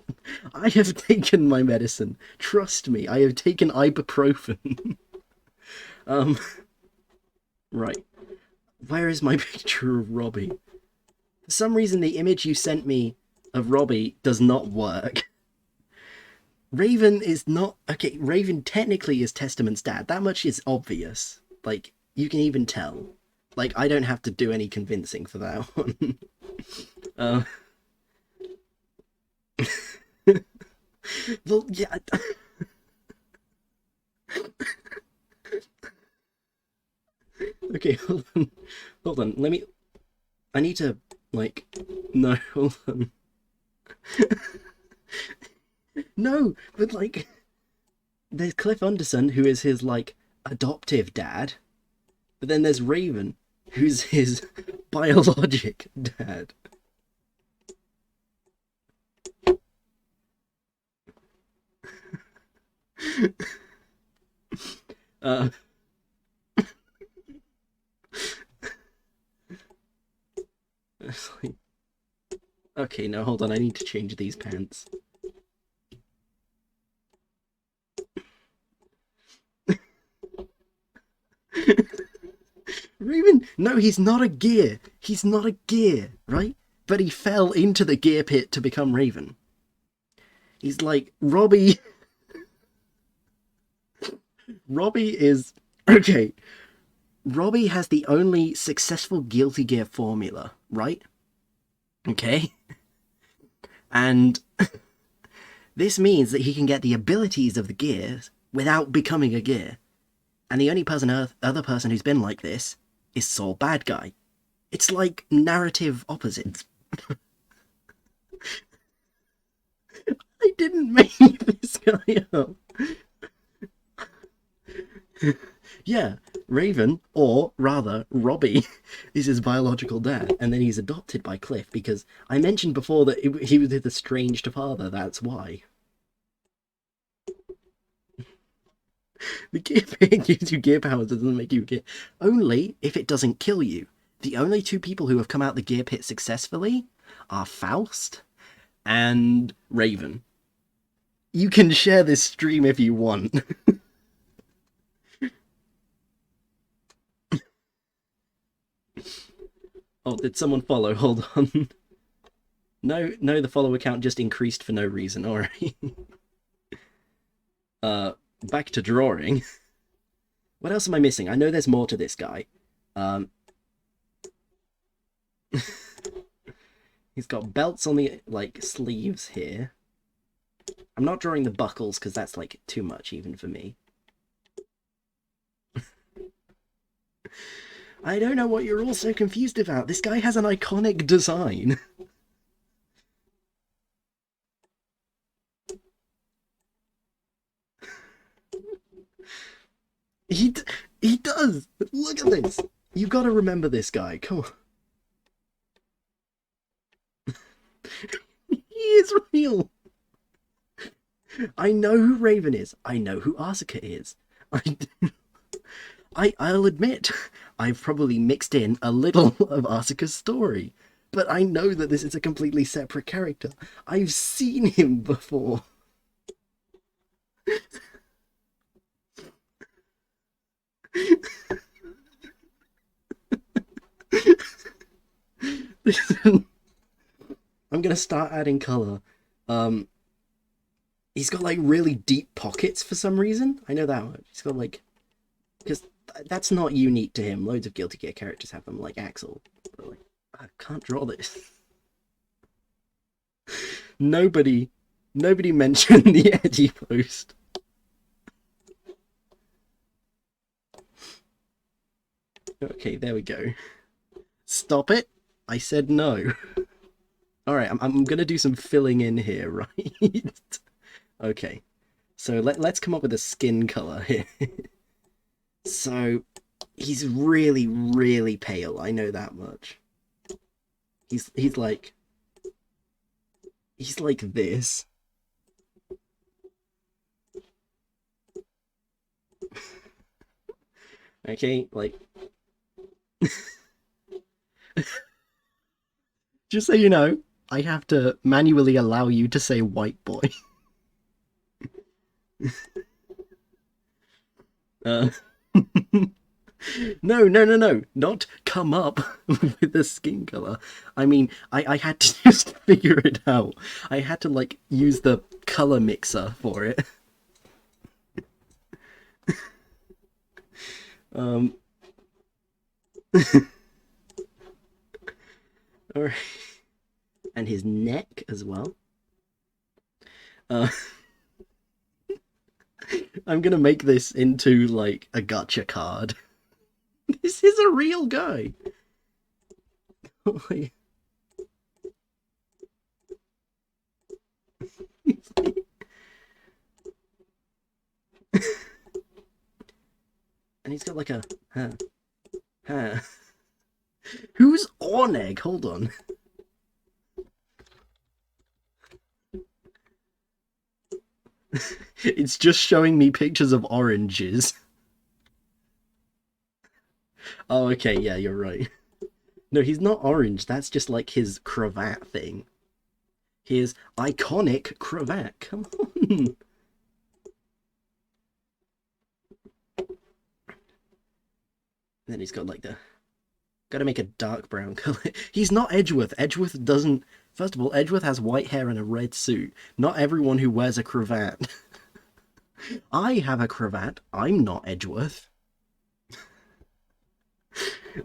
I have taken my medicine. Trust me, I have taken ibuprofen. Right. Where is my picture of Robbie? For some reason, the image you sent me of Robbie does not work. Raven is not... Okay, Raven technically is Testament's dad. That much is obvious. Like, you can even tell. Like, I don't have to do any convincing for that one. Well, yeah... Okay, hold on. Hold on, let me... I need to, like... No, hold on. No, but, like... There's Cliff Underson, who is his, like, adoptive dad. But then there's Raven, who's his biologic dad. It's like... Okay, no, hold on, I need to change these pants. Raven, no, he's not a gear. He's not a gear, right? But he fell into the gear pit to become Raven. He's like, Robbie... Robbie is... Okay. Robbie has the only successful Guilty Gear formula, right? Okay? And this means that he can get the abilities of the gears without becoming a gear. And the only other person who's been like this is Soul Bad Guy. It's like narrative opposites. I didn't make this guy up. Yeah, Raven, or rather, Robbie, is his biological dad, and then he's adopted by Cliff because I mentioned before that he was his estranged father, that's why. The gear pit gives you gear powers, doesn't make you a gear. Only if it doesn't kill you. The only two people who have come out the gear pit successfully are Faust and Raven. You can share this stream if you want. Oh, did someone follow? Hold on. No, the follow account just increased for no reason, alright. Back to drawing. What else am I missing? I know there's more to this guy. He's got belts on the, like, sleeves here. I'm not drawing the buckles, because that's, like, too much even for me. I don't know what you're all so confused about. This guy has an iconic design. He does! Look at this! You've got to remember this guy, come on. He is real! I know who Raven is. I know who Asuka is. I'll admit, I've probably mixed in a little of Asuka's story, but I know that this is a completely separate character. I've seen him before. I'm gonna start adding color. He's got like really deep pockets for some reason. I know that much. He's got like, because that's not unique to him. Loads of Guilty Gear characters have them, like Axel. But like, I can't draw this. Nobody mentioned the Eddie post. Okay, there we go. Stop it. I said no. Alright, I'm gonna do some filling in here, right? Okay. So let's come up with a skin color here. So he's really, really pale, I know that much. He's like this. Okay, like just so you know, I have to manually allow you to say white boy. uh No, no, no, no. Not come up with the skin color. I mean, I had to just figure it out. I had to, like, use the color mixer for it. Um. Alright. And his neck as well. Uh, I'm gonna make this into, like, a gotcha card. This is a real guy. And he's got like a Who's Orneg? Hold on. It's just showing me pictures of oranges. Oh, okay, yeah, you're right. No, he's not orange. That's just like his cravat thing. His iconic cravat. Come on. Then he's got like the... Gotta make a dark brown color. He's not Edgeworth. Edgeworth doesn't... First of all, Edgeworth has white hair and a red suit. Not everyone who wears a cravat. I have a cravat. I'm not Edgeworth.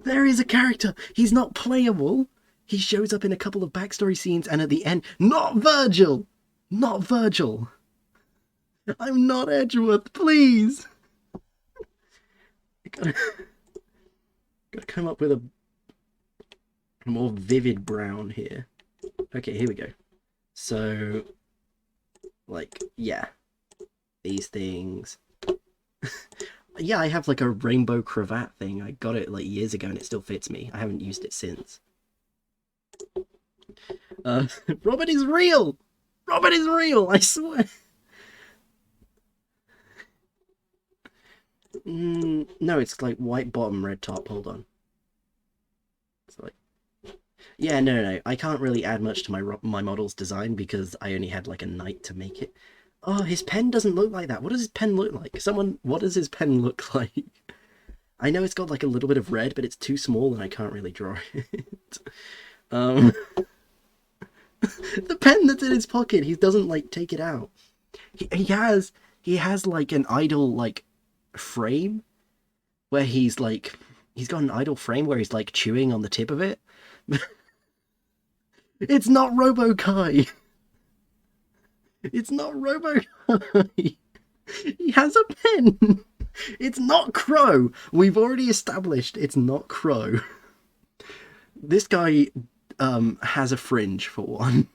There is a character. He's not playable. He shows up in a couple of backstory scenes and at the end... Not Virgil! Not Virgil! I'm not Edgeworth, please! I gotta come up with a more vivid brown here. Okay, here we go. So, like, yeah. These things. Yeah, I have like a rainbow cravat thing. I got it like years ago and it still fits me. I haven't used it since. Robert is real! Robert is real, I swear! No, it's like white bottom, red top. Hold on. It's like... Yeah, no. I can't really add much to my model's design because I only had like a night to make it. Oh, his pen doesn't look like that. What does his pen look like? What does his pen look like? I know it's got like a little bit of red, but it's too small and I can't really draw it. The pen that's in his pocket, he doesn't like take it out. He has like an idle like frame where he's got an idle frame where he's like chewing on the tip of it. It's not Robo-Kai. It's not Robo-Kai. He has a pen. It's not Crow. We've already established it's not Crow. This guy has a fringe for one.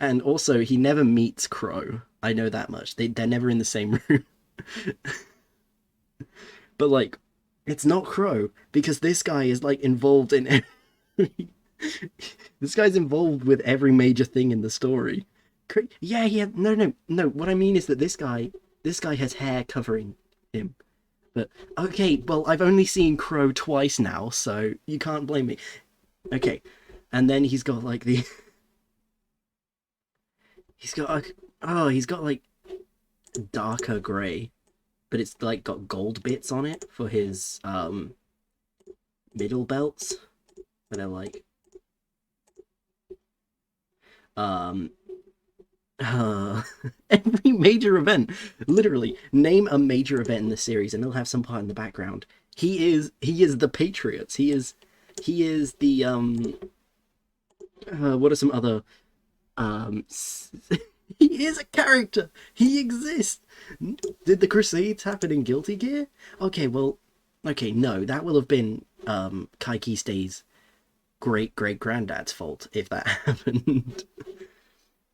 And also he never meets Crow. I know that much. They're never in the same room. But like, it's not Crow because this guy is like involved in every... This guy's involved with every major thing in the story. Yeah, no. What I mean is that this guy has hair covering him. But okay, well, I've only seen Crow twice now, so you can't blame me. Okay, and then he's got like the... He's got like darker grey, but it's like got gold bits on it for his middle belts. But they're like every major event, literally name a major event in the series and they'll have some part in the background. He is the Patriots. He is the what are some other he is a character. He exists. Did the Crusades happen in Guilty Gear? Okay, well, Okay, no, that will have been Kaiki Stay's great great granddad's fault if that happened.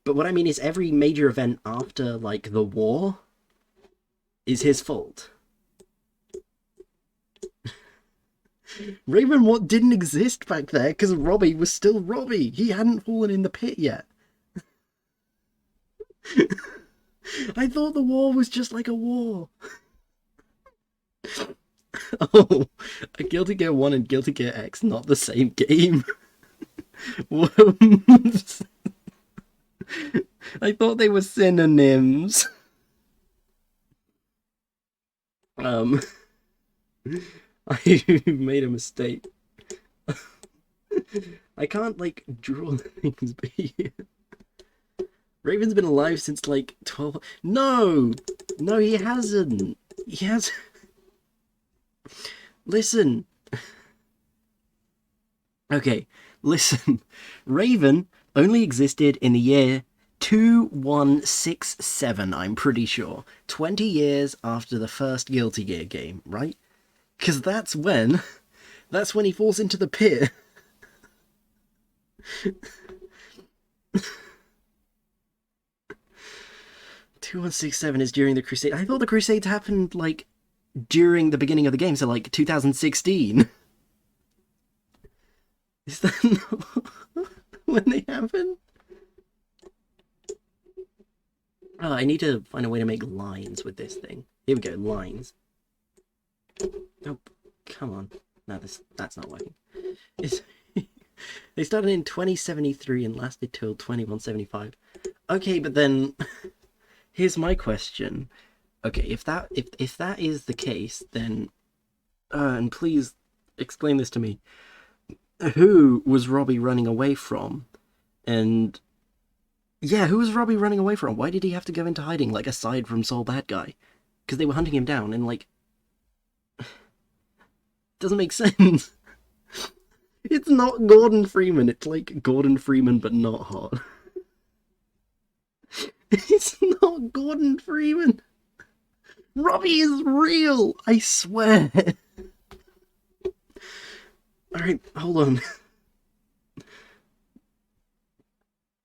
But what I mean is every major event after like the war is his fault. Raven what didn't exist back there because Robbie was still Robbie. He hadn't fallen in the pit yet. I thought the war was just like a war. Oh, a Guilty Gear 1 and Guilty Gear X, not the same game. Whoops. I thought they were synonyms. I made a mistake. I can't, like, draw things, but Raven's been alive since, like, 12... No! No, he hasn't. He has... Listen. Okay, listen. Raven only existed in the year 2167, I'm pretty sure. 20 years after the first Guilty Gear game, right? Because that's when he falls into the pit. 2167 is during the Crusade. I thought the Crusades happened, like, during the beginning of the game, so, like, 2016. Is that not when they happen? Oh, I need to find a way to make lines with this thing. Here we go, lines. Oh, come on. No, that's not working. They started in 2073 and lasted till 2175. Okay, but then here's my question. Okay, if that is the case, then and please explain this to me. Who was Robbie running away from? And yeah, who was Robbie running away from? Why did he have to go into hiding, like, aside from Soul Bad Guy? Because they were hunting him down, and, like... Doesn't make sense. It's not Gordon Freeman, it's like Gordon Freeman, but not hot. It's not Gordon Freeman! Robbie is real! I swear! Alright, hold on.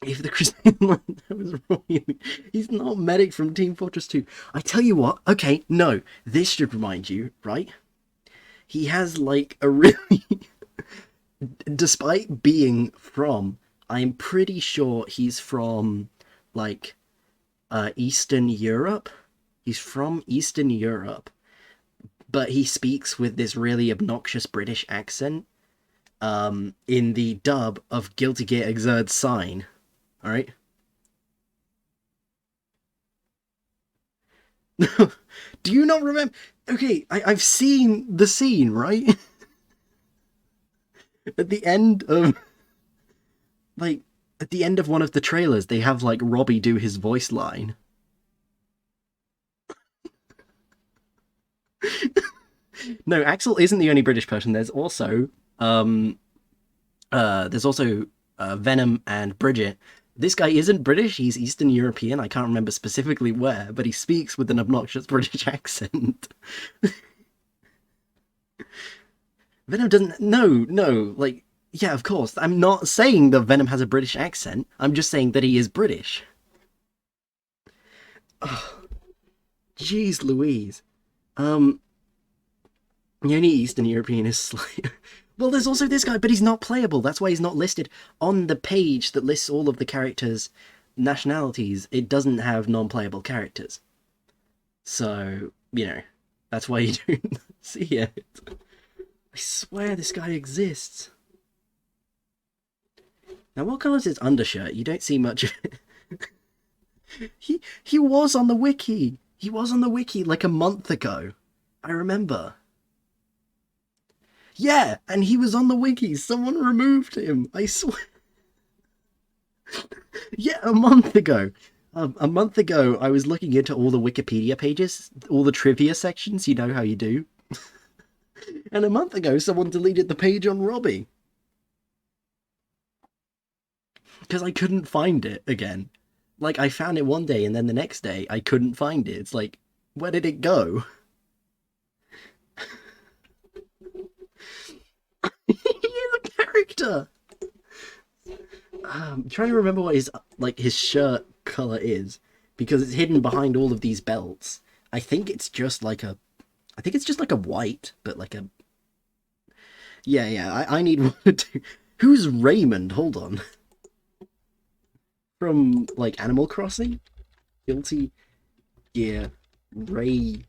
If the Crusade line, that was Robbie. He's not Medic from Team Fortress 2. I tell you what, okay, no, this should remind you, right? He has, like, a really... Despite being from, I'm pretty sure he's from, like, Eastern Europe. He's from Eastern Europe. But he speaks with this really obnoxious British accent. In the dub of Guilty Gear Xrd Sign. Alright? Do you not remember? Okay, I've seen the scene, right? At the end of... Like, at the end of one of the trailers, they have, like, Robbie do his voice line. No, Axel isn't the only British person. There's also Venom and Bridget. This guy isn't British, he's Eastern European, I can't remember specifically where, but he speaks with an obnoxious British accent. Venom doesn't... No, like, yeah, of course. I'm not saying that Venom has a British accent, I'm just saying that he is British. Oh, jeez Louise. The only Eastern European is Slayer. Well, there's also this guy, but he's not playable. That's why he's not listed on the page that lists all of the characters' nationalities. It doesn't have non-playable characters. So, you know, that's why you don't see it. I swear this guy exists. Now, what colour is his undershirt? You don't see much of it. He was on the wiki. He was on the wiki like a month ago. I remember. Yeah, and he was on the wiki. Someone removed him. I swear. Yeah, a month ago. A month ago, I was looking into all the Wikipedia pages, all the trivia sections, you know how you do. And a month ago, someone deleted the page on Robbie. Because I couldn't find it again. Like, I found it one day, and then the next day, I couldn't find it. It's like, where did it go? character. I'm trying to remember what his shirt color is, because it's hidden behind all of these belts. I think it's just like a white, but like a yeah. I need one to. Who's Raymond? Hold on. From like Animal Crossing, Guilty Gear, Raymond.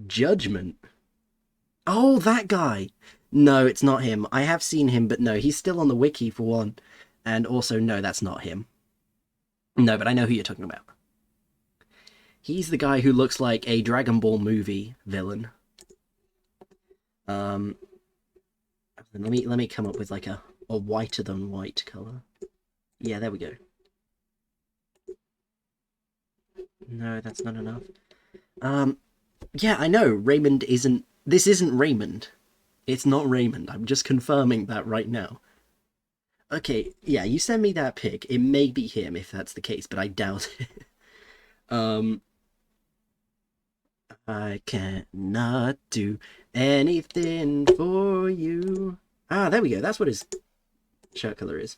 Judgment. Oh, that guy. No, it's not him. I have seen him, but no, he's still on the wiki for one. And also, no, that's not him. No, but I know who you're talking about. He's the guy who looks like a Dragon Ball movie villain. Let me come up with like a whiter than white color. Yeah, there we go. No, that's not enough. Yeah, I know Raymond isn't. This isn't Raymond. It's not Raymond. I'm just confirming that right now. Okay, yeah, you send me that pic. It may be him if that's the case, but I doubt it. I cannot do anything for you. Ah, there we go. That's what his shirt color is.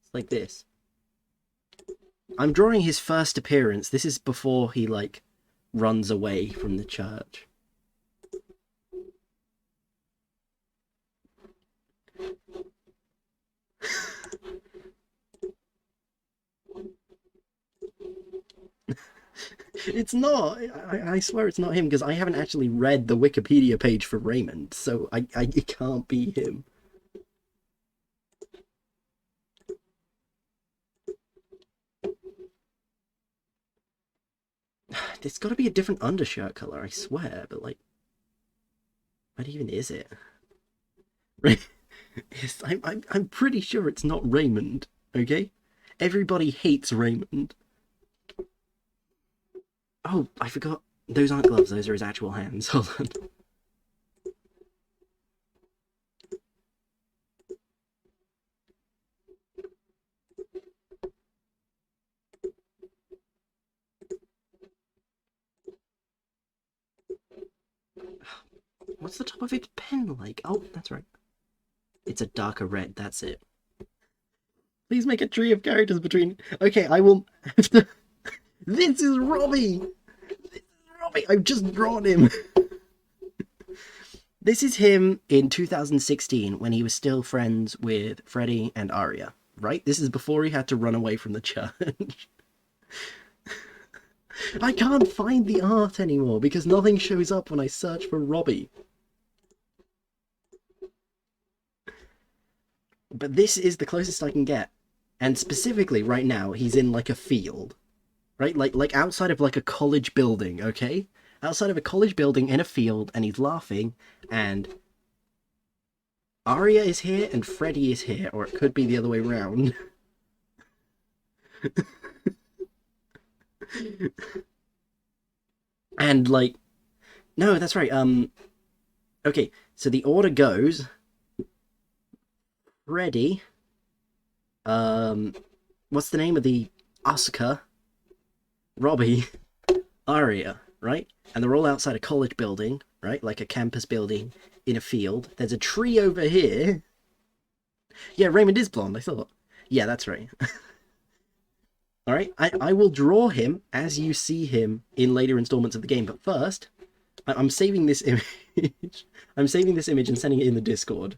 It's like this. I'm drawing his first appearance. This is before he, like, runs away from the church. It's not. I swear it's not him, because I haven't actually read the Wikipedia page for Raymond, so it can't be him. There's got to be a different undershirt color, I swear, but like, what even is it? Yes, I'm pretty sure it's not Raymond. Okay, everybody hates Raymond. Oh, I forgot. Those aren't gloves. Those are his actual hands. Hold on. What's the top of its pen like? Oh, that's right. It's a darker red. That's it. Please make a tree of characters between. Okay, I will have to. This is Robbie. This is Robbie. I've just drawn him. This is him in 2016 when he was still friends with Freddy and Arya. Right? This is before he had to run away from the church. I can't find the art anymore because nothing shows up when I search for Robbie. But this is the closest I can get. And specifically right now, he's in like a field. Right? Like outside of like a college building, okay? Outside of a college building in a field, and he's laughing, and Arya is here and Freddy is here, or it could be the other way around. And like, no, that's right. Okay, so the order goes Freddy. What's the name of the Asuka? Robbie, Arya, right? And they're all outside a college building, right? Like a campus building in a field. There's a tree over here. Yeah, Raymond is blonde, I thought. Yeah, that's right. Alright, I will draw him as you see him in later installments of the game, but first, I'm saving this image. I'm saving this image and sending it in the Discord.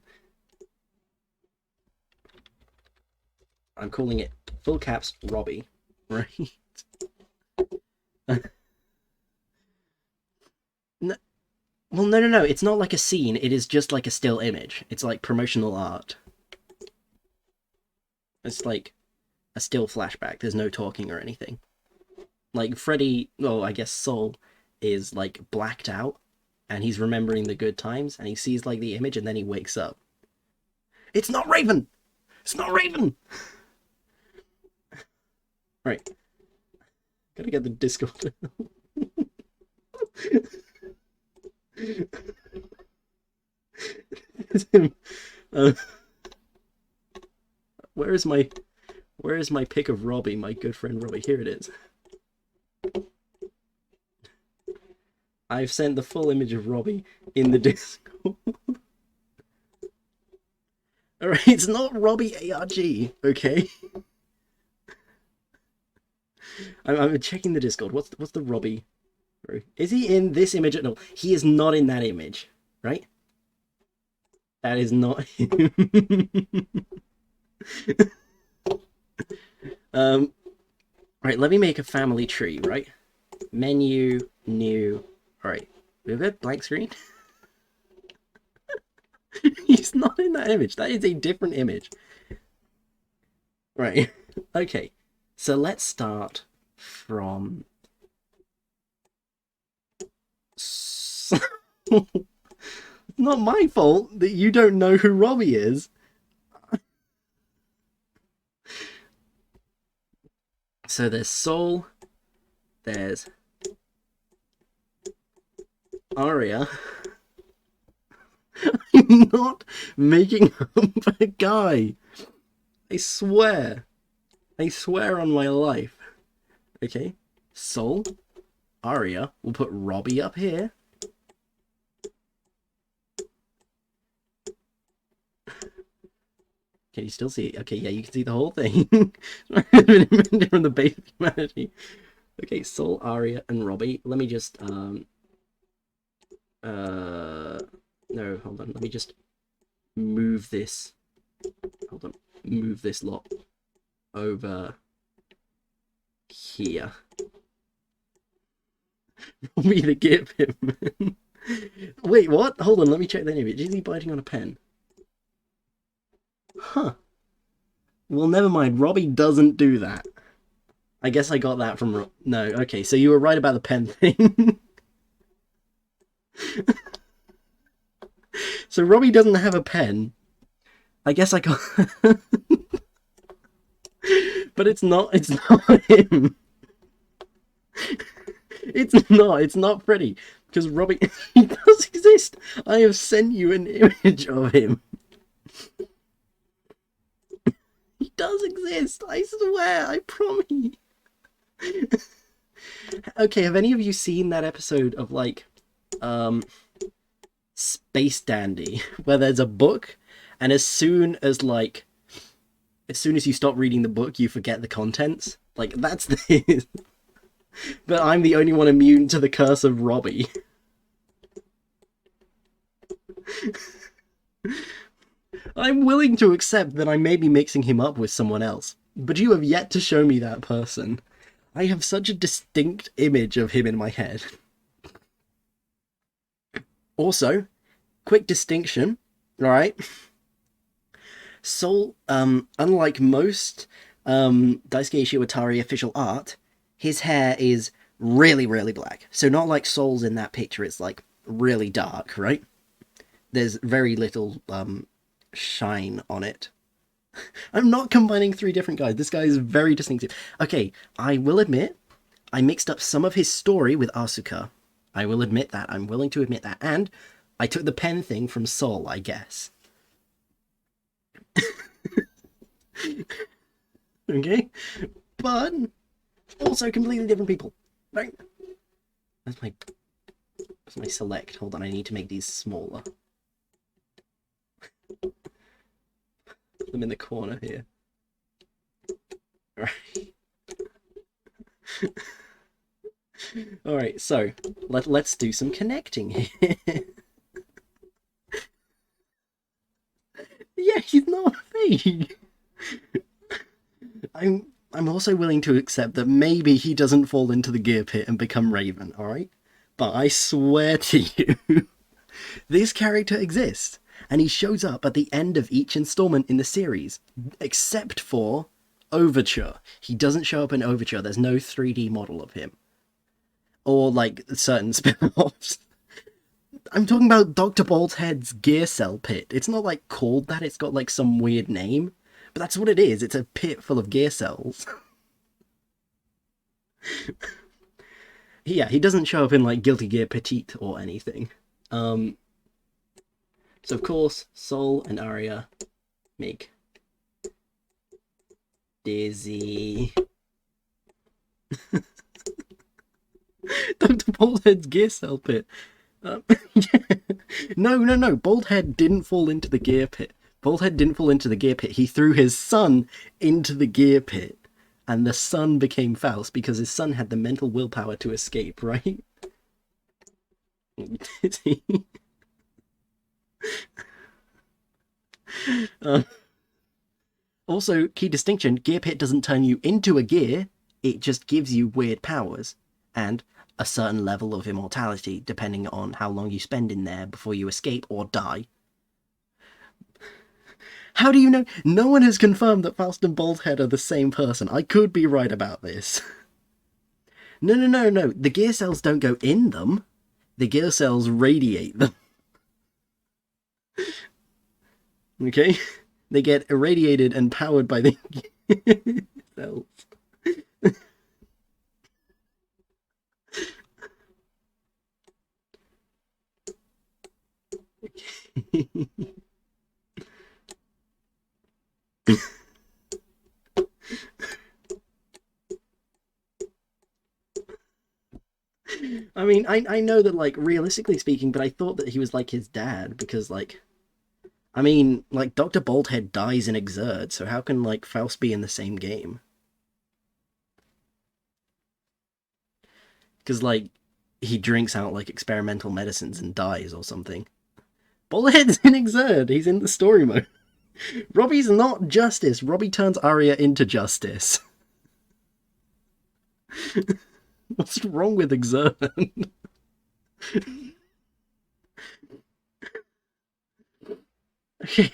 I'm calling it full caps Robbie, right? No, well, no. It's not like a scene. It is just like a still image. It's like promotional art. It's like a still flashback. There's no talking or anything. Like Freddy, well, I guess Soul is like blacked out, and he's remembering the good times, and he sees like the image, and then he wakes up. It's not Raven. It's not Raven. Right. Gotta get the Discord. Where is my pic of Robbie, my good friend Robbie? Here it is. I've sent the full image of Robbie in the Discord. Alright, it's not Robbie ARG, okay? I'm checking the Discord. What's the Robbie? Is he in this image? No, he is not in that image, right? That is not him. Right, let me make a family tree, right? Menu, new. Alright. We have a blank screen. He's not in that image. That is a different image. Right. Okay. So let's start from... It's not my fault that you don't know who Robbie is. So there's Sol, there's Aria. I'm not making up a guy. I swear. I swear on my life. Okay, Sol, Aria. We'll put Robbie up here. Can you still see it? Okay, yeah, you can see the whole thing. From the base of humanity. Okay, Sol, Aria, and Robbie. Let me just no, hold on. Let me just move this. Hold on. Move this lot over here. Robbie the Gip him. Wait, what? Hold on, let me check the image. Is he biting on a pen? Huh. Well, never mind. Robbie doesn't do that. I guess I got that from... No, okay, so you were right about the pen thing. So Robbie doesn't have a pen. I guess I got... But it's not him. It's not Freddy. Because Robbie... He does exist. I have sent you an image of him. He does exist. I swear. I promise. Okay, have any of you seen that episode of, like, Space Dandy, where there's a book, and as soon as you stop reading the book, you forget the contents? Like, that's this. But I'm the only one immune to the curse of Robbie. I'm willing to accept that I may be mixing him up with someone else, but you have yet to show me that person. I have such a distinct image of him in my head. Also, quick distinction, alright? Sol, unlike most Daisuke Ishiwatari official art, his hair is really, really black. So not like Sol's in that picture, it's like really dark, right? There's very little shine on it. I'm not combining three different guys. This guy is very distinctive. Okay, I will admit, I mixed up some of his story with Asuka. I will admit that. I'm willing to admit that. And I took the pen thing from Sol, I guess. Okay? But also completely different people. Right? That's my select. Hold on, I need to make these smaller. Put them in the corner here. Right. Alright, so let's do some connecting here. Yeah, he's not fake. I'm also willing to accept that maybe he doesn't fall into the gear pit and become Raven, alright? But I swear to you, this character exists, and he shows up at the end of each installment in the series, except for Overture. He doesn't show up in Overture, there's no 3D model of him. Or, like, certain spin-offs. I'm talking about Dr. Bolthead's Gear Cell pit. It's not, like, called that, it's got, like, some weird name. But that's what it is, it's a pit full of gear cells. Yeah, he doesn't show up in, like, Guilty Gear Petite or anything. So, of course, Sol and Aria make Dizzy. Dr. Bolthead's Gear Cell pit. No. Baldhead didn't fall into the gear pit. Baldhead didn't fall into the gear pit. He threw his son into the gear pit, and the son became Faust because his son had the mental willpower to escape, right? Also, key distinction, gear pit doesn't turn you into a gear, it just gives you weird powers and a certain level of immortality depending on how long you spend in there before you escape or die. How do you know? No one has confirmed that Faust and Baldhead are the same person. I could be right about this. No. The gear cells don't go in them. The gear cells radiate them. Okay? They get irradiated and powered by the cells. I mean, I know that, like, realistically speaking, but I thought that he was like his dad because, like, I mean, like, Dr. Baldhead dies in Exert, so how can, like, Faust be in the same game? Because, like, he drinks out, like, experimental medicines and dies or something. Baldhead's in Exert, he's in the story mode. Robbie's not Justice, Robbie turns Arya into Justice. What's wrong with Exert? Okay.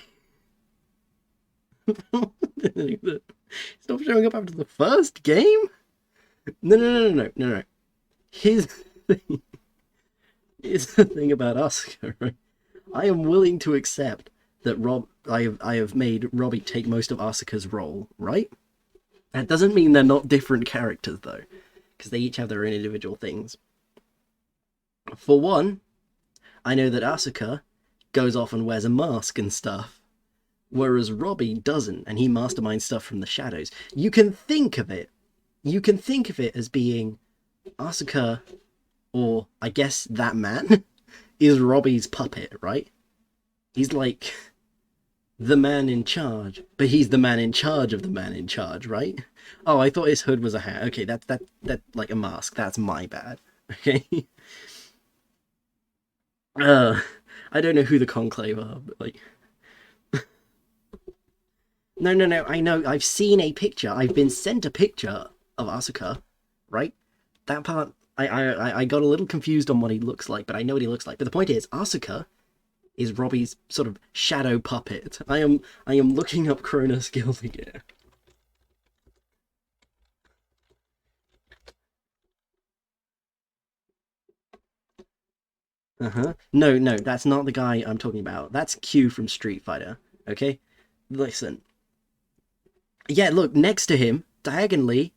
Stop showing up after the first game? No. Here's the thing. Here's the thing about Asuka, right? I am willing to accept that I have made Robbie take most of Asuka's role, right? That doesn't mean they're not different characters, though, because they each have their own individual things. For one, I know that Asuka goes off and wears a mask and stuff, whereas Robbie doesn't, and he masterminds stuff from the shadows. You can think of it as being Asuka, or I guess that man, is Robbie's puppet, right? He's like the man in charge, but he's the man in charge of the man in charge, right? Oh, I thought his hood was a hat. Okay, that like a mask. That's my bad. Okay. Uh, I don't know who the Conclave are, but like, no. I know. I've seen a picture. I've been sent a picture of Asuka, right? That part. I got a little confused on what he looks like, but I know what he looks like. But the point is, Asuka is Robbie's sort of shadow puppet. I am looking up Cronus Guildigear. No, that's not the guy I'm talking about. That's Q from Street Fighter. Okay, listen. Yeah, look next to him, diagonally.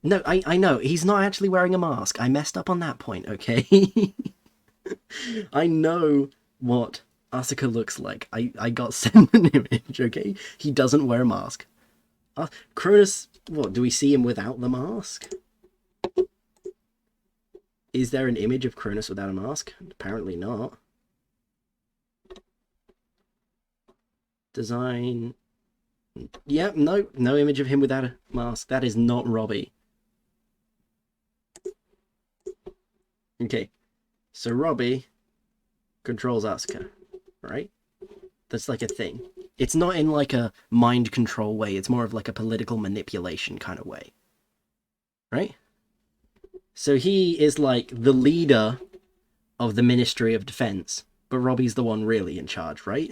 No, I know he's not actually wearing a mask. I messed up on that point. Okay, I know what Asuka looks like. I got sent an image. Okay, he doesn't wear a mask. Cronus, what do we see him without the mask? Is there an image of Cronus without a mask? Apparently not. Design. Yeah, no image of him without a mask. That is not Robbie. Okay, so Robbie controls Asuka, right? That's like a thing. It's not in like a mind control way. It's more of like a political manipulation kind of way, right? So he is like the leader of the Ministry of Defense, but Robbie's the one really in charge, right?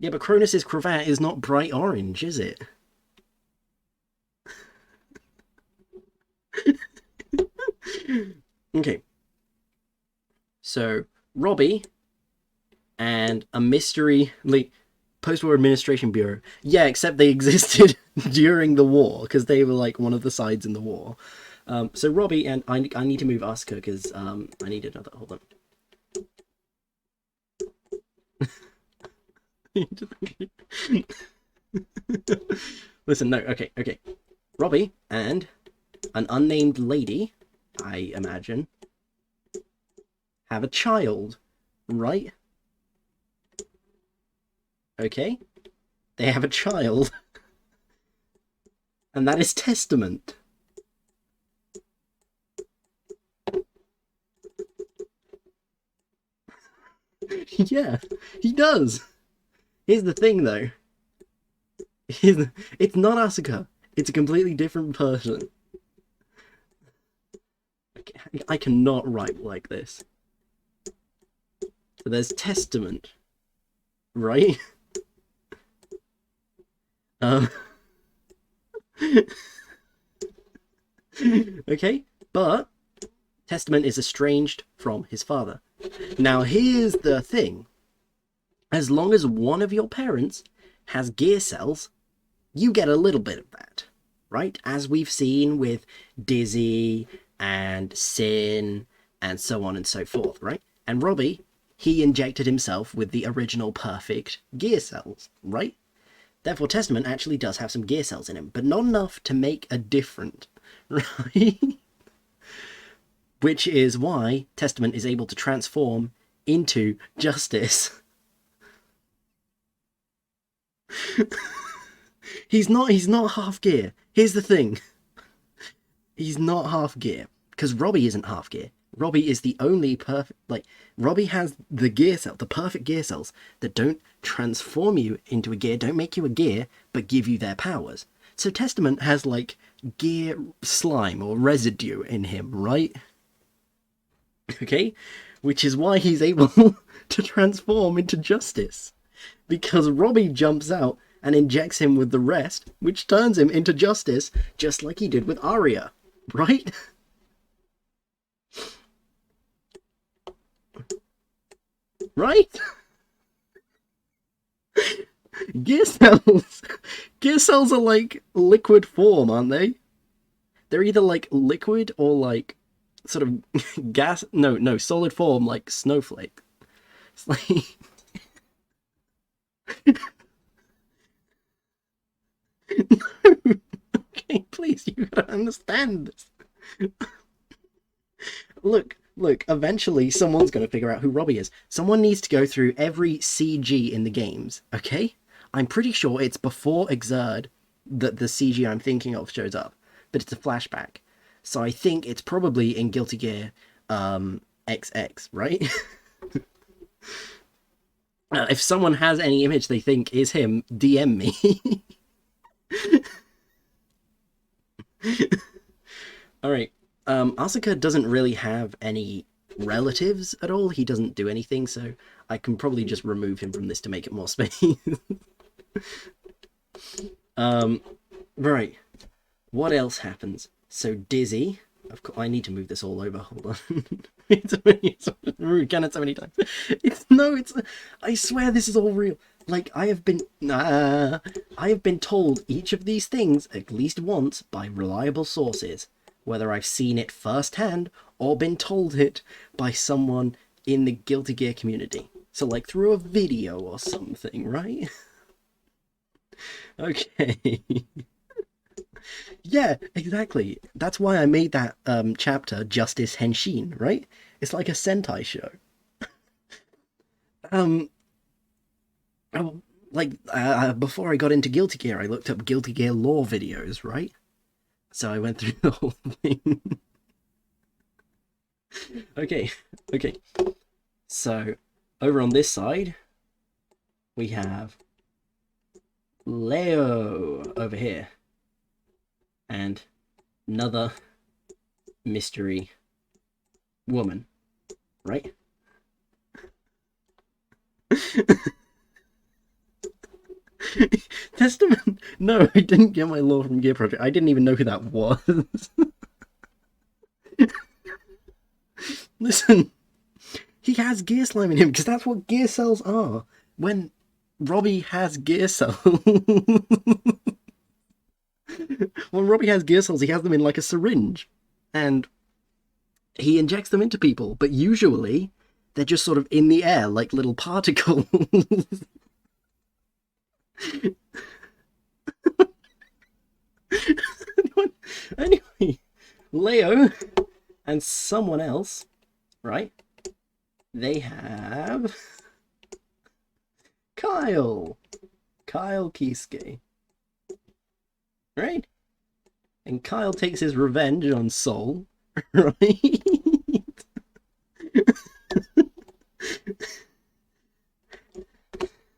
Yeah, but Cronus's cravat is not bright orange, is it? Okay. So, Robbie and a mystery post-war administration bureau. Yeah, except they existed during the war because they were like one of the sides in the war. So Robbie and I need to move Asuka because I need another. Hold on. Listen, no, okay. Robbie and an unnamed lady, I imagine, have a child, right? Okay? They have a child, and that is Testament. Yeah, he does. Here's the thing, though. It's not Asuka. It's a completely different person. I cannot write like this. So there's Testament, right? Um, okay, but Testament is estranged from his father. Now, here's the thing. As long as one of your parents has gear cells, you get a little bit of that, right? As we've seen with Dizzy and Sin and so on and so forth, right? And Robbie, he injected himself with the original perfect gear cells, right? Therefore, Testament actually does have some gear cells in him, but not enough to make a difference, right? Which is why Testament is able to transform into Justice. He's not half gear. Here's the thing. He's not half gear. Because Robbie isn't half gear. Robbie is the only perfect, like, Robbie has the gear cell, the perfect gear cells that don't transform you into a gear, don't make you a gear, but give you their powers. So Testament has, like, gear slime or residue in him, right? Okay? Which is why he's able to transform into Justice. Because Robbie jumps out and injects him with the rest, which turns him into Justice, just like he did with Arya, right? Right? Gear cells! Gear cells are like liquid form, aren't they? They're either like liquid or like sort of gas. No, solid form like Snowflake. It's like. No! Okay, please, you gotta understand this. Look, eventually someone's going to figure out who Robbie is. Someone needs to go through every CG in the games, okay? I'm pretty sure it's before Exerd that the CG I'm thinking of shows up, but it's a flashback. So I think it's probably in Guilty Gear XX, right? If someone has any image they think is him, DM me. All right. Asuka doesn't really have any relatives at all. He doesn't do anything, so I can probably just remove him from this to make it more space. Right. What else happens? So Dizzy. Of course, I need to move this all over. Hold on. It's rude. Can it so many times? It's. I swear this is all real. Like I have been told each of these things at least once by reliable sources, whether I've seen it firsthand or been told it by someone in the Guilty Gear community. So like through a video or something, right? Okay. Yeah, exactly. That's why I made that chapter Justice Henshin, right? It's like a Sentai show. Um, before I got into Guilty Gear, I looked up Guilty Gear lore videos, right? So I went through the whole thing. Okay. So over on this side, we have Leo over here, and another mystery woman, right? Testament. No, I didn't get my lore from Gear Project. I didn't even know who that was. Listen, he has gear slime in him because that's what gear cells are. When Robbie has gear cells, when Robbie has gear cells, he has them in like a syringe, and he injects them into people. But usually, they're just sort of in the air, like little particles. Anyway, Leo and someone else, right? they have Kyle. Kyle Kisuke. Right? And Kyle takes his revenge on Sol, right?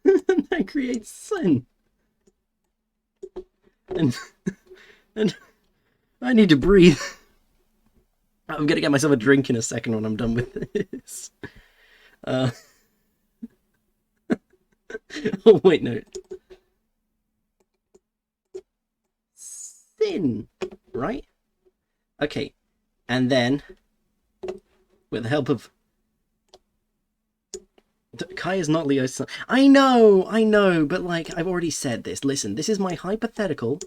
And that creates sin. And and I need to breathe. I'm gonna get myself a drink in a second when I'm done with this. Uh, oh wait, no. Sin, right? Okay, and then with the help of Kai is not Leo's son. I know, but like I've already said this. Listen, this is my hypothetical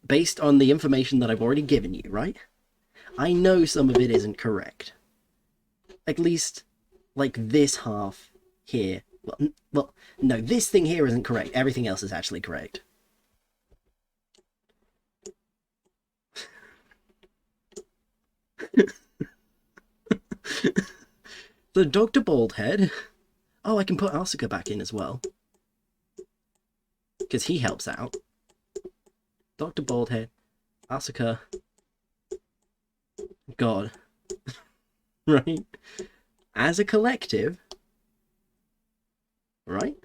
based on the information that I've already given you, right? I know some of it isn't correct. At least, like this half here. Well, no, this thing here isn't correct. Everything else is actually correct. The Dr. Baldhead. Oh, I can put Asuka back in as well. Because he helps out. Dr. Baldhead, Asuka. God. Right? As a collective. Right?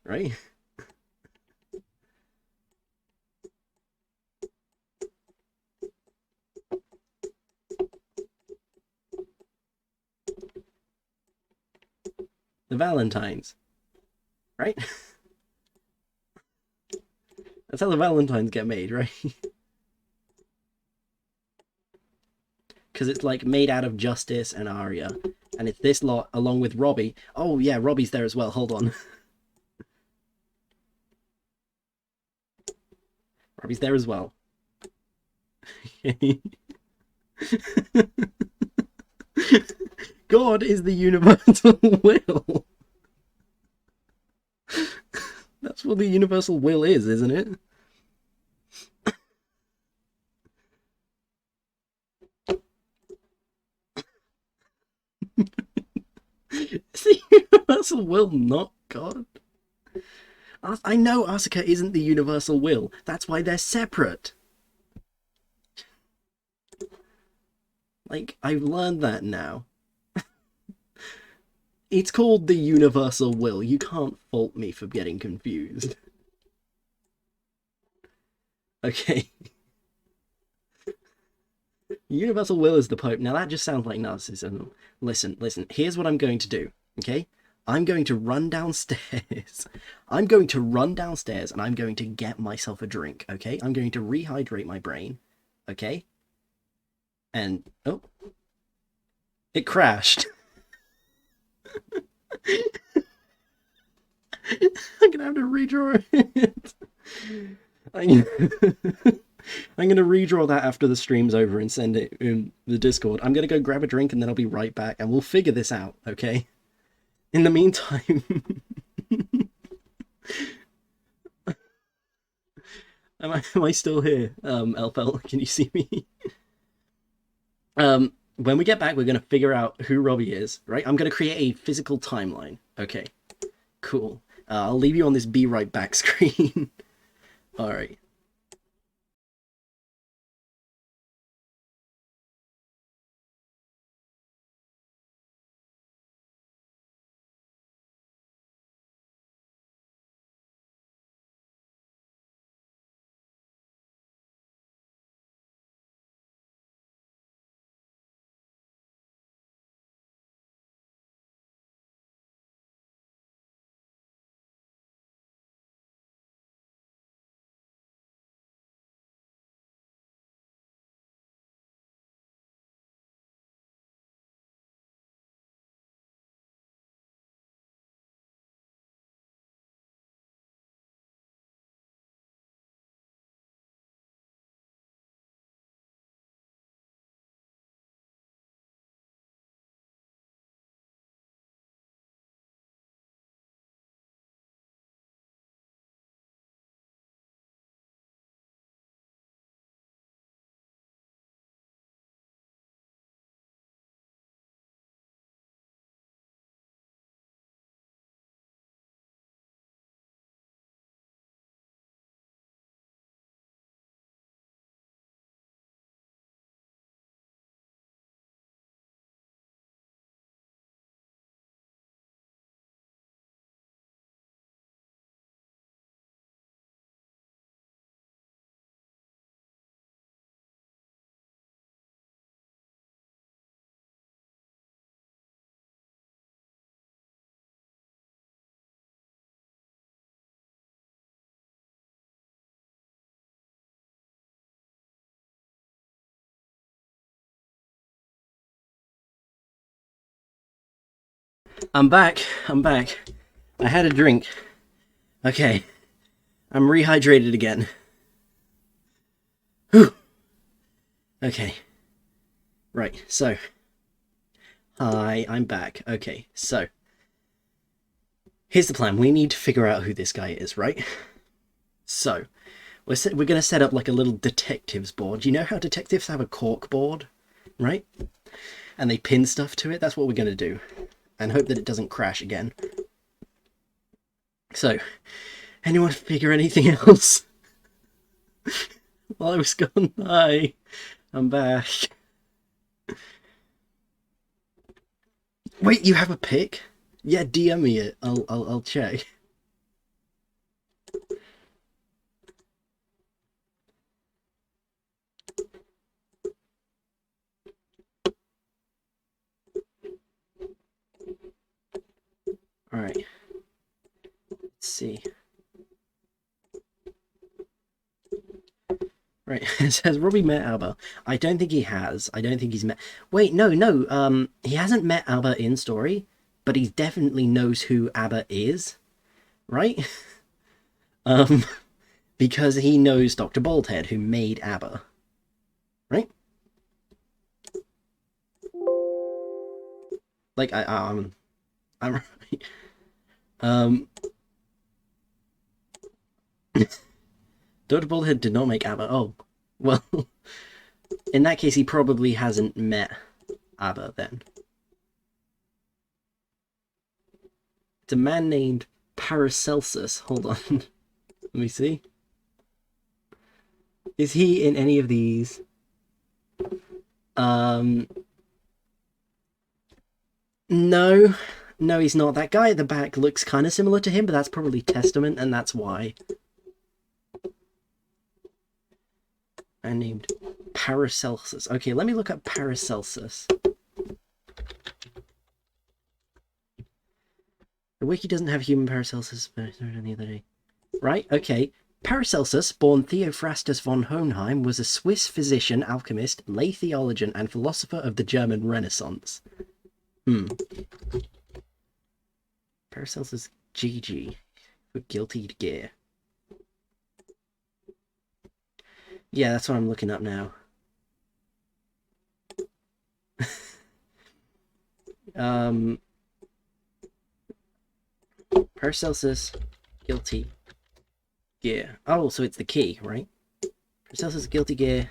Right? The Valentines. Right? That's how the Valentines get made, right? Because it's like made out of Justice and Arya. And it's this lot along with Robbie. Oh yeah, Robbie's there as well. Hold on. Robbie's there as well. God is the universal will. That's what the universal will is, isn't it? It's the universal will, not God. I know Asuka isn't the universal will. That's why they're separate. Like, I've learned that now. It's called the universal will. You can't fault me for getting confused. Okay. Universal will is the Pope. Now that just sounds like narcissism. Listen. Here's what I'm going to do, okay? I'm going to run downstairs. I'm going to run downstairs and I'm going to get myself a drink, okay? I'm going to rehydrate my brain, okay? And, oh. It crashed. I'm gonna have to redraw it. I'm gonna redraw that after the stream's over and send it in the Discord. I'm gonna go grab a drink and then I'll be right back and we'll figure this out, okay? In the meantime, am I still here? Elfel, can you see me? When we get back, we're gonna figure out who Robbie is, right? I'm gonna create a physical timeline. Okay, cool. I'll leave you on this be right back screen. All right. I'm back. I'm back. I had a drink. Okay. I'm rehydrated again. Whew. Okay. Right, so. Hi, I'm back. Okay, so. Here's the plan. We need to figure out who this guy is, right? So, we're going to set up like a little detectives board. You know how detectives have a cork board, right? And they pin stuff to it? That's what we're going to do. And hope that it doesn't crash again. So, anyone figure anything else? While I was gone, hi, I'm back. Wait, you have a pic? Yeah, DM me it. I'll check. All right. Let's see. Right, it says Robbie met ABBA. I don't think he has. I don't think he's met. Wait, no. He hasn't met ABBA in story, but he definitely knows who ABBA is, right? um, because he knows Dr. Baldhead, who made ABBA, right? Like I'm right. Um, Dr. Baldhead did not make ABBA. Oh, well. In that case, he probably hasn't met ABBA then. It's a man named Paracelsus. Hold on. Let me see. Is he in any of these? No. No, he's not. That guy at the back looks kind of similar to him, but that's probably Testament, and that's why. Man named Paracelsus. Okay, let me look up Paracelsus. The wiki doesn't have human Paracelsus, but any other day. Right, okay. Paracelsus, born Theophrastus von Hohenheim, was a Swiss physician, alchemist, lay theologian, and philosopher of the German Renaissance. Paracelsus GG for guilty gear. Yeah, that's what I'm looking up now. Paracelsus guilty gear. Oh, so it's the key, right? Paracelsus guilty gear.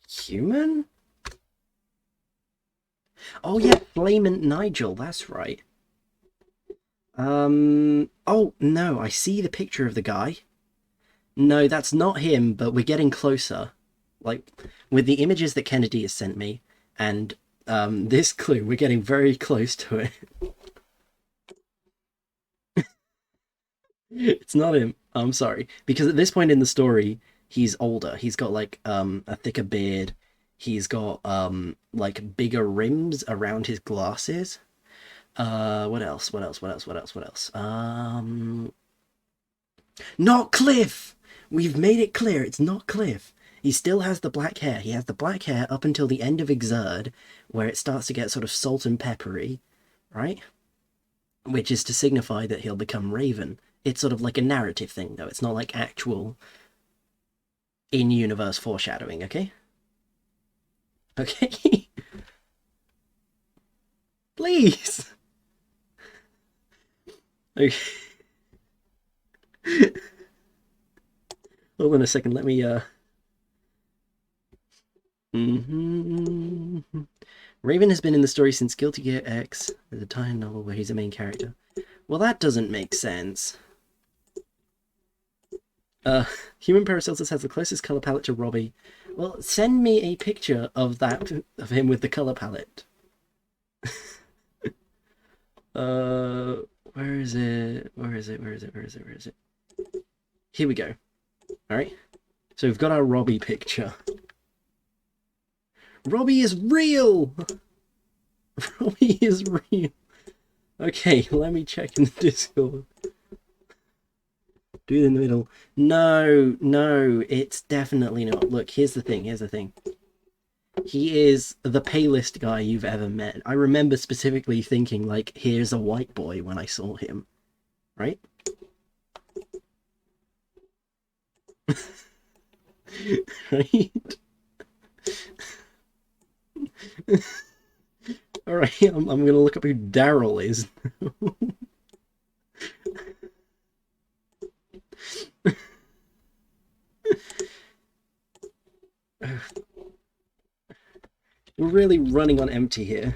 Human? Oh yeah, Flamant Nigel, that's right. Oh no, I see the picture of the guy. No, that's not him, but we're getting closer. Like, with the images that Kennedy has sent me, and this clue, we're getting very close to it. It's not him. I'm sorry. Because at this point in the story, he's older. He's got like a thicker beard. He's got like bigger rims around his glasses. What else? What else? What else? What else? What else? Not Cliff! We've made it clear it's not Cliff. He still has the black hair. He has the black hair up until the end of Exerd, where it starts to get sort of salt and peppery, right? Which is to signify that he'll become Raven. It's sort of like a narrative thing, though. It's not like actual in-universe foreshadowing, okay? Okay? Please! Okay. Hold on a second, let me, Raven has been in the story since Guilty Gear X, the tie-in novel where he's the main character. Well, that doesn't make sense. Human Paracelsus has the closest color palette to Robbie. Well, send me a picture of that, of him with the color palette. Where is it? Where is it? Where is it? Where is it? Where is it? Here we go. Alright. So we've got our Robbie picture. Robbie is real! Robbie is real. Okay, let me check in the Discord. Do it in the middle. No, no, it's definitely not. Look, here's the thing, here's the thing. He is the palest guy you've ever met. I remember specifically thinking, like, here's a white boy when I saw him, right? Right? Alright, I'm gonna look up who Daryl is. We're really running on empty here.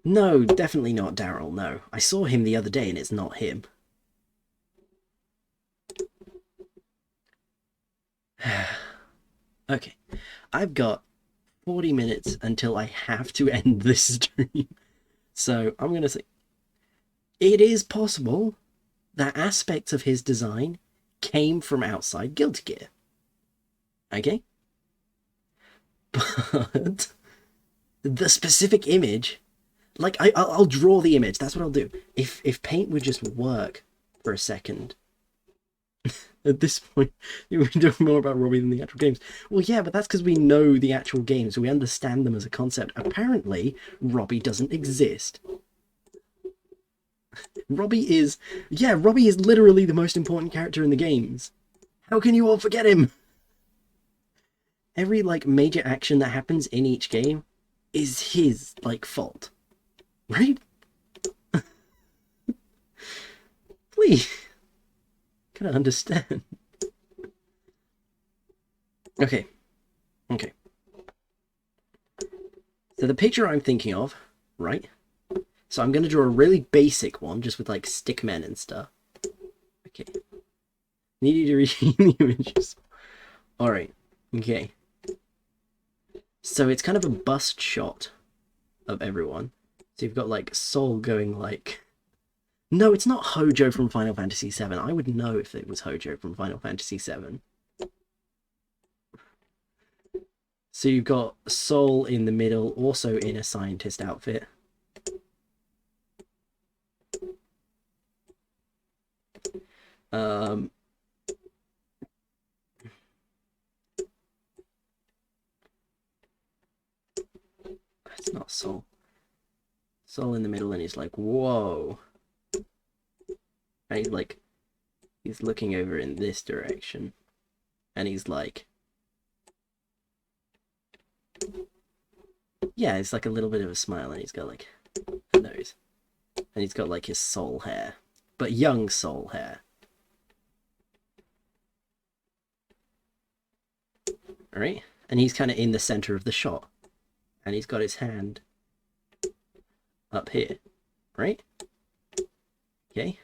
No, definitely not Daryl, no. I saw him the other day and it's not him. Okay, I've got 40 minutes until I have to end this stream. So I'm going to say it is possible that aspects of his design came from outside Guilty Gear. Okay? But the specific image, like, I'll draw the image. That's what I'll do. If paint would just work for a second. At this point, we know more about Robbie than the actual games. Well, yeah, but that's because we know the actual games, so we understand them as a concept. Apparently, Robbie doesn't exist. Robbie is literally the most important character in the games. How can you all forget him? Every, like, major action that happens in each game is his, like, fault. Right? Please. Can I understand? Okay. So the picture I'm thinking of, right? So I'm going to draw a really basic one, just with, like, stick men and stuff. Okay. Need you to read the images. Alright. Okay. So it's kind of a bust shot of everyone. So you've got, like, Sol going, like... No, it's not Hojo from Final Fantasy VII. I would know if it was Hojo from Final Fantasy VII. So you've got Sol in the middle, also in a scientist outfit. It's not Sol. Sol in the middle, and he's like, whoa. And he's like, he's looking over in this direction. And he's like, yeah, it's like a little bit of a smile, and he's got, like, a nose. And he's got, like, his Sol hair. But young Sol hair. Alright? And he's kind of in the center of the shot. And he's got his hand up here. Right? Okay.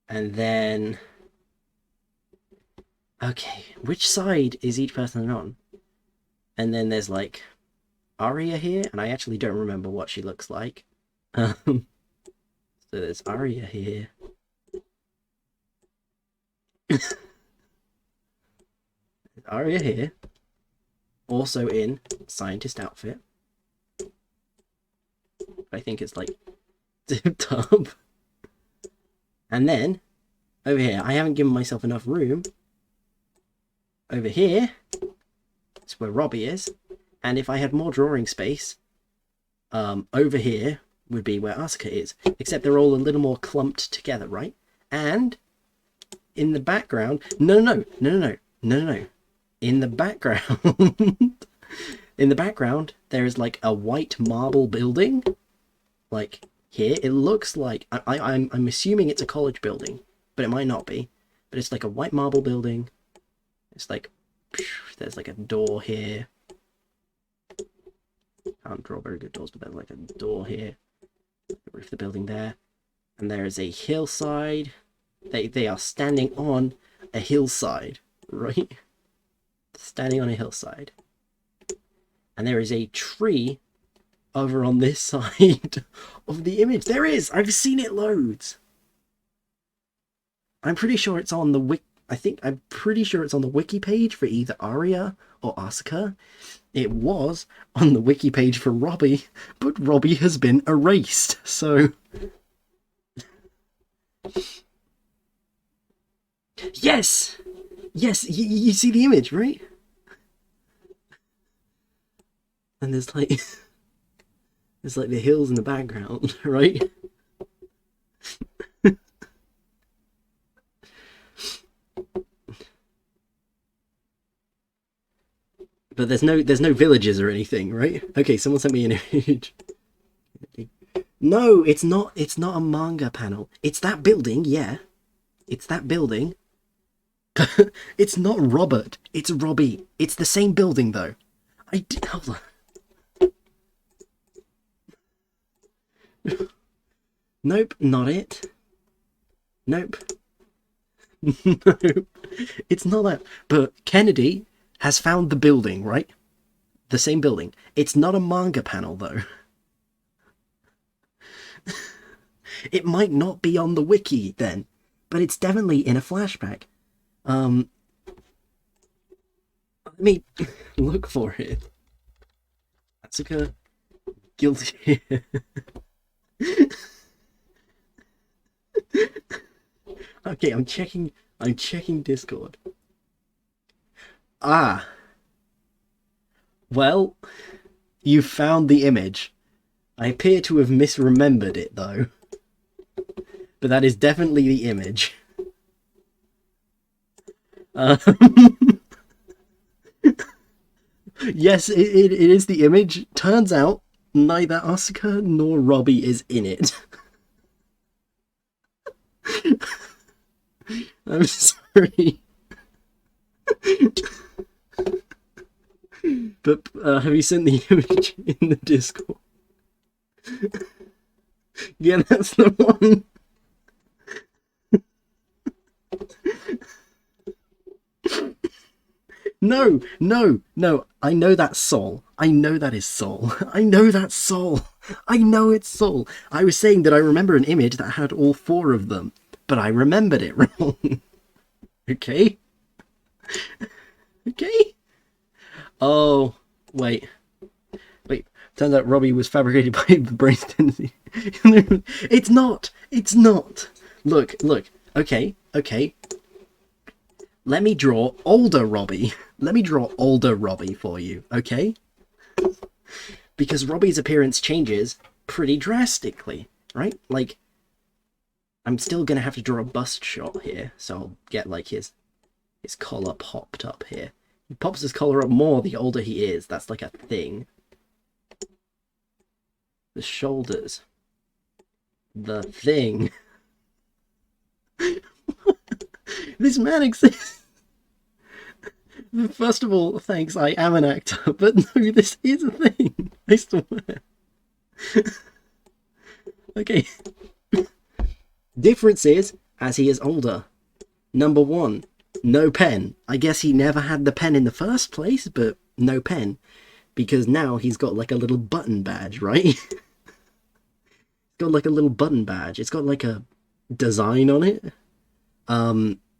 And then... Okay, which side is each person on? And then there's, like, Aria here, and I actually don't remember what she looks like. So there's Aria here. Aria here. Also in scientist outfit. I think it's, like, zipped up. And then, over here, I haven't given myself enough room. Over here, it's where Robbie is. And if I had more drawing space, over here would be where Asuka is. Except they're all a little more clumped together, right? And in the background... No. In the background... in the background, there is, like, a white marble building. Like, here. It looks like... I'm assuming it's a college building, but it might not be. But it's like a white marble building. It's like... There's, like, a door here. Can't draw very good doors, but there's, like, a door here. The roof of the building there. And there is a hillside. They are standing on a hillside, right? Standing on a hillside. And there is a tree over on this side of the image. There is! I've seen it loads! I'm pretty sure it's on the I'm pretty sure it's on the wiki page for either Aria or Asuka. It was on the wiki page for Robbie, but Robbie has been erased, so... Yes! Yes, you see the image, right? And there's like there's like the hills in the background, right? But there's no villages or anything, right? Okay, someone sent me an image. No, it's not a manga panel. It's that building, yeah. It's that building. It's not Robert. It's Robbie. It's the same building though. Hold on. Nope, not it. Nope. Nope. It's not that. But Kennedy has found the building, right? The same building. It's not a manga panel though. It might not be on the wiki then, but it's definitely in a flashback. Let me look for it. Asuka guilty. Okay, I'm checking Discord. Ah. Well, you found the image. I appear to have misremembered it though. But that is definitely the image. Yes, it is the image. Turns out neither Asuka nor Robbie is in it. I'm sorry. But have you sent the image in the Discord? Yeah, that's the one. No, no, no. I know that's Soul. I know that is Soul. I know that's Soul. I know it's Soul. I was saying that I remember an image that had all four of them, but I remembered it wrong. Okay? Okay? Oh, wait. Wait. Turns out Robbie was fabricated by the brain's tendency. It's not. It's not. Look. Okay. Let me draw older Robbie. Let me draw older Robbie for you, okay? Because Robbie's appearance changes pretty drastically, right? Like, I'm still gonna have to draw a bust shot here, so I'll get like his collar popped up here. He pops his collar up more the older he is. That's like a thing. The shoulders. The thing. This man exists. First of all, thanks, I am an actor, but no, this is a thing. I swear. Okay. Difference is, as he is older. Number one, no pen. I guess he never had the pen in the first place, but no pen. Because now he's got like a little button badge, right? It's got like a little button badge. It's got like a design on it.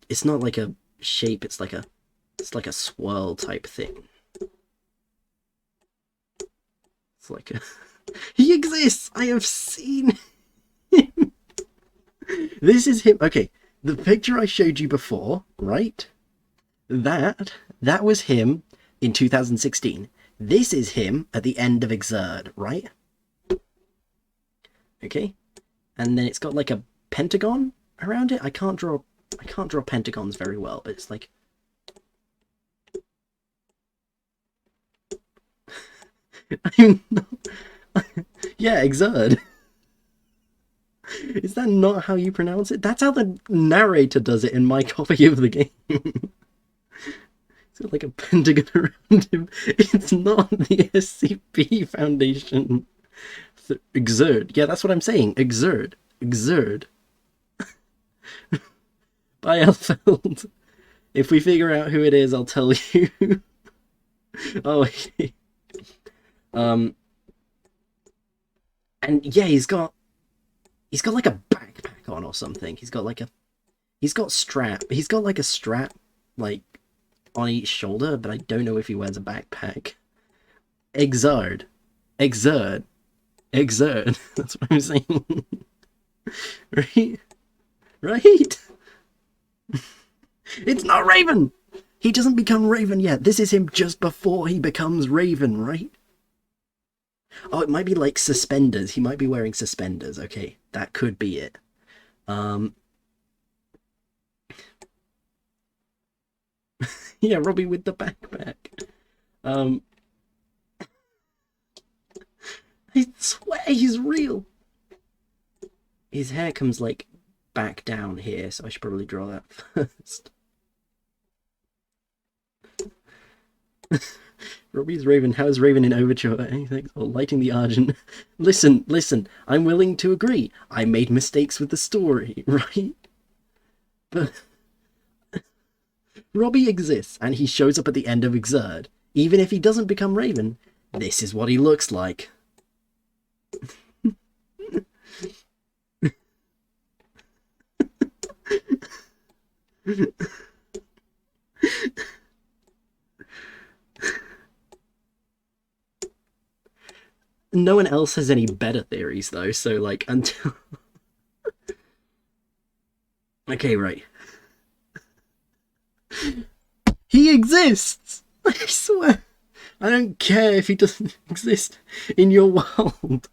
It's not like a shape, it's like a swirl type thing. It's like a... He exists! I have seen him! This is him. Okay, the picture I showed you before, right? That was him in 2016. This is him at the end of Exerd, right? Okay? And then it's got like a pentagon around it. I can't draw pentagons very well, but it's like... Yeah, Exerd. Is that not how you pronounce it? That's how the narrator does it in my copy of the game. It's got like a pentagon around him. It's not the SCP Foundation. Exerd. Yeah, that's what I'm saying. Exerd. By Elfeld. If we figure out who it is, I'll tell you. Oh, okay. And yeah, he's got like a backpack on or something. He's got like a strap. He's got like a strap like on each shoulder, but I don't know if he wears a backpack. Exerd. That's what I'm saying. Right? It's not Raven! He doesn't become Raven yet. This is him just before he becomes Raven, right? Oh, it might be like suspenders. He might be wearing suspenders. Okay, that could be it. Yeah, Robbie with the backpack. I swear he's real. His hair comes like back down here, so I should probably draw that first. Robbie's Raven. How is Raven in Overture? Anything? Or lighting the Argent. Listen. I'm willing to agree. I made mistakes with the story, right? But Robbie exists, and he shows up at the end of Exerd. Even if he doesn't become Raven, this is what he looks like. No one else has any better theories, though, so, like, until... Okay, right. He exists! I swear. I don't care if he doesn't exist in your world.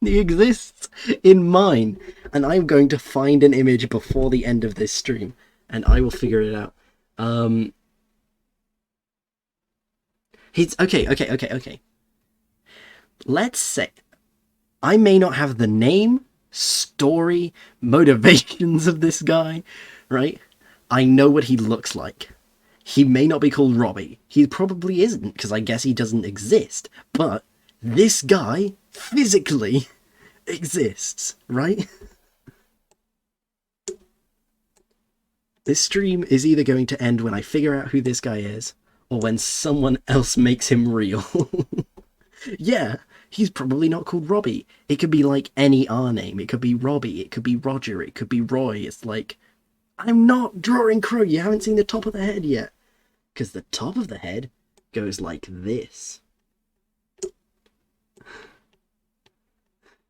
He exists in mine. And I'm going to find an image before the end of this stream. And I will figure it out. He's... Okay. Let's say... I may not have the name, story, motivations of this guy, right? I know what he looks like. He may not be called Robbie. He probably isn't, because I guess he doesn't exist. But this guy physically exists, right? This stream is either going to end when I figure out who this guy is, or when someone else makes him real. Yeah, he's probably not called Robbie. It could be like any R name. It could be Robbie. It could be Roger. It could be Roy. It's like, I'm not drawing Crow. You haven't seen the top of the head yet. Because the top of the head goes like this.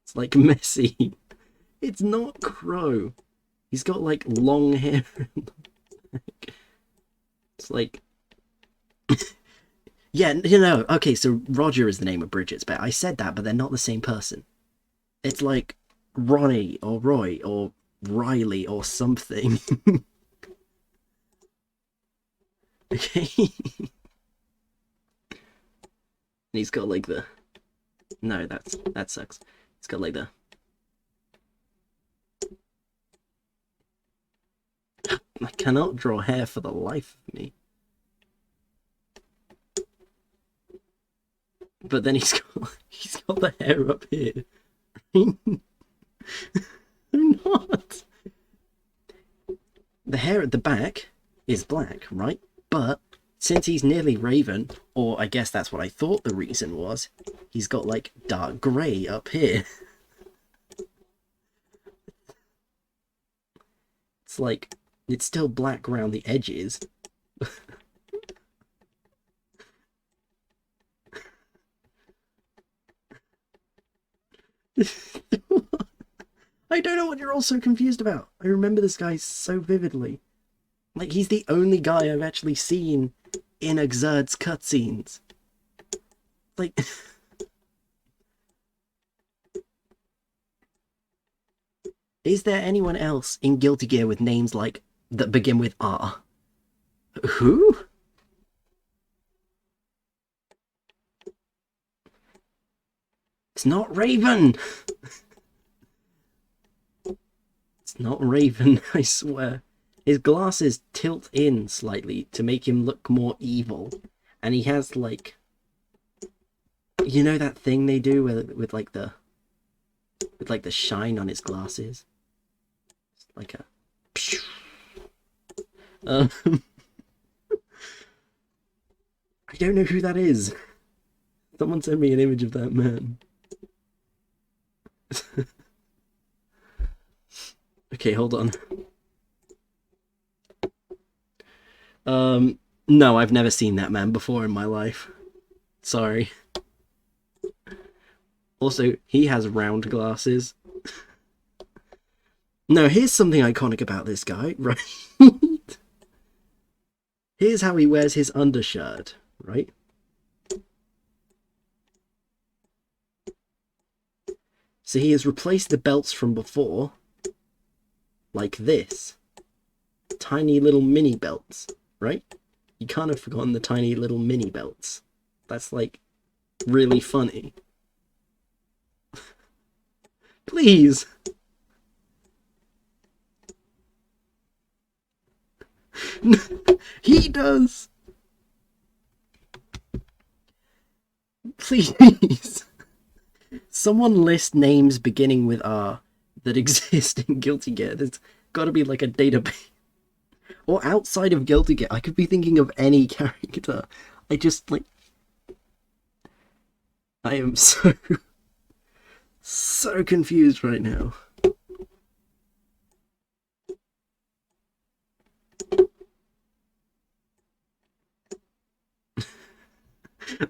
It's like messy. It's not Crow. He's got like long hair. It's like... Yeah, you know, okay, so Roger is the name of Bridget's pet. I said that, but they're not the same person. It's like Ronnie or Roy or Riley or something. Okay. And he's got like the... No, that sucks. He's got like the... I cannot draw hair for the life of me. But then he's got the hair up here. I'm not. The hair at the back is black, right? But since he's nearly Raven, or I guess that's what I thought the reason was, he's got like dark grey up here. It's like, it's still black around the edges. I don't know what you're all so confused about. I remember this guy so vividly. Like, he's the only guy I've actually seen in Exerd's cutscenes. Like... Is there anyone else in Guilty Gear with names like that begin with R? Who? It's not Raven! It's not Raven, I swear. His glasses tilt in slightly to make him look more evil. And he has, like... You know that thing they do with like the shine on his glasses? It's like a... I don't know who that is. Someone send me an image of that man. Okay, hold on. No, I've never seen that man before in my life. Sorry. Also, he has round glasses. No, here's something iconic about this guy, right? Here's how he wears his undershirt, right? So he has replaced the belts from before, like this. Tiny little mini belts, right? You can't have forgotten the tiny little mini belts. That's, like, really funny. Please! He does! Please! Someone list names beginning with R that exist in Guilty Gear. There's gotta be, like, a database. Or outside of Guilty Gear, I could be thinking of any character. I just, like... I am so confused right now.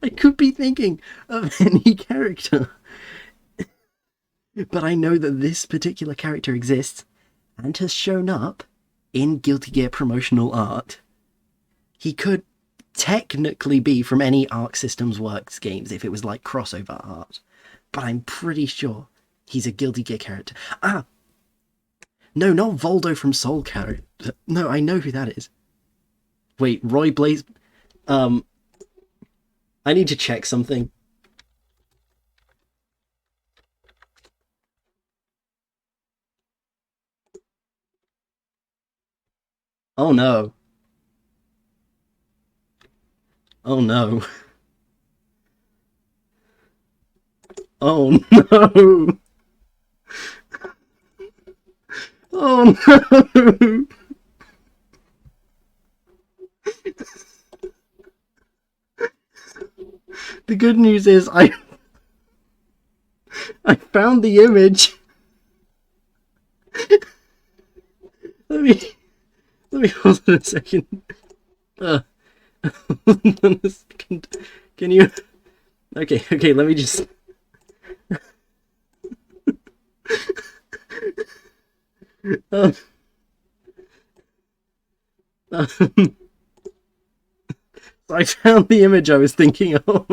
I could be thinking of any character. But I know that this particular character exists and has shown up in Guilty Gear promotional art. He could technically be from any Arc Systems Works games if it was like crossover art, but I'm pretty sure he's a Guilty Gear character. Ah! No, not Voldo from Soul Calibur. No, I know who that is. Wait, Roy Blaze... I need to check something. Oh no. Oh no. Oh no. Oh no. The good news is I found the image. Let me hold on a second. Hold on a second. Can you? Okay. Let me just. Um, I found the image I was thinking of.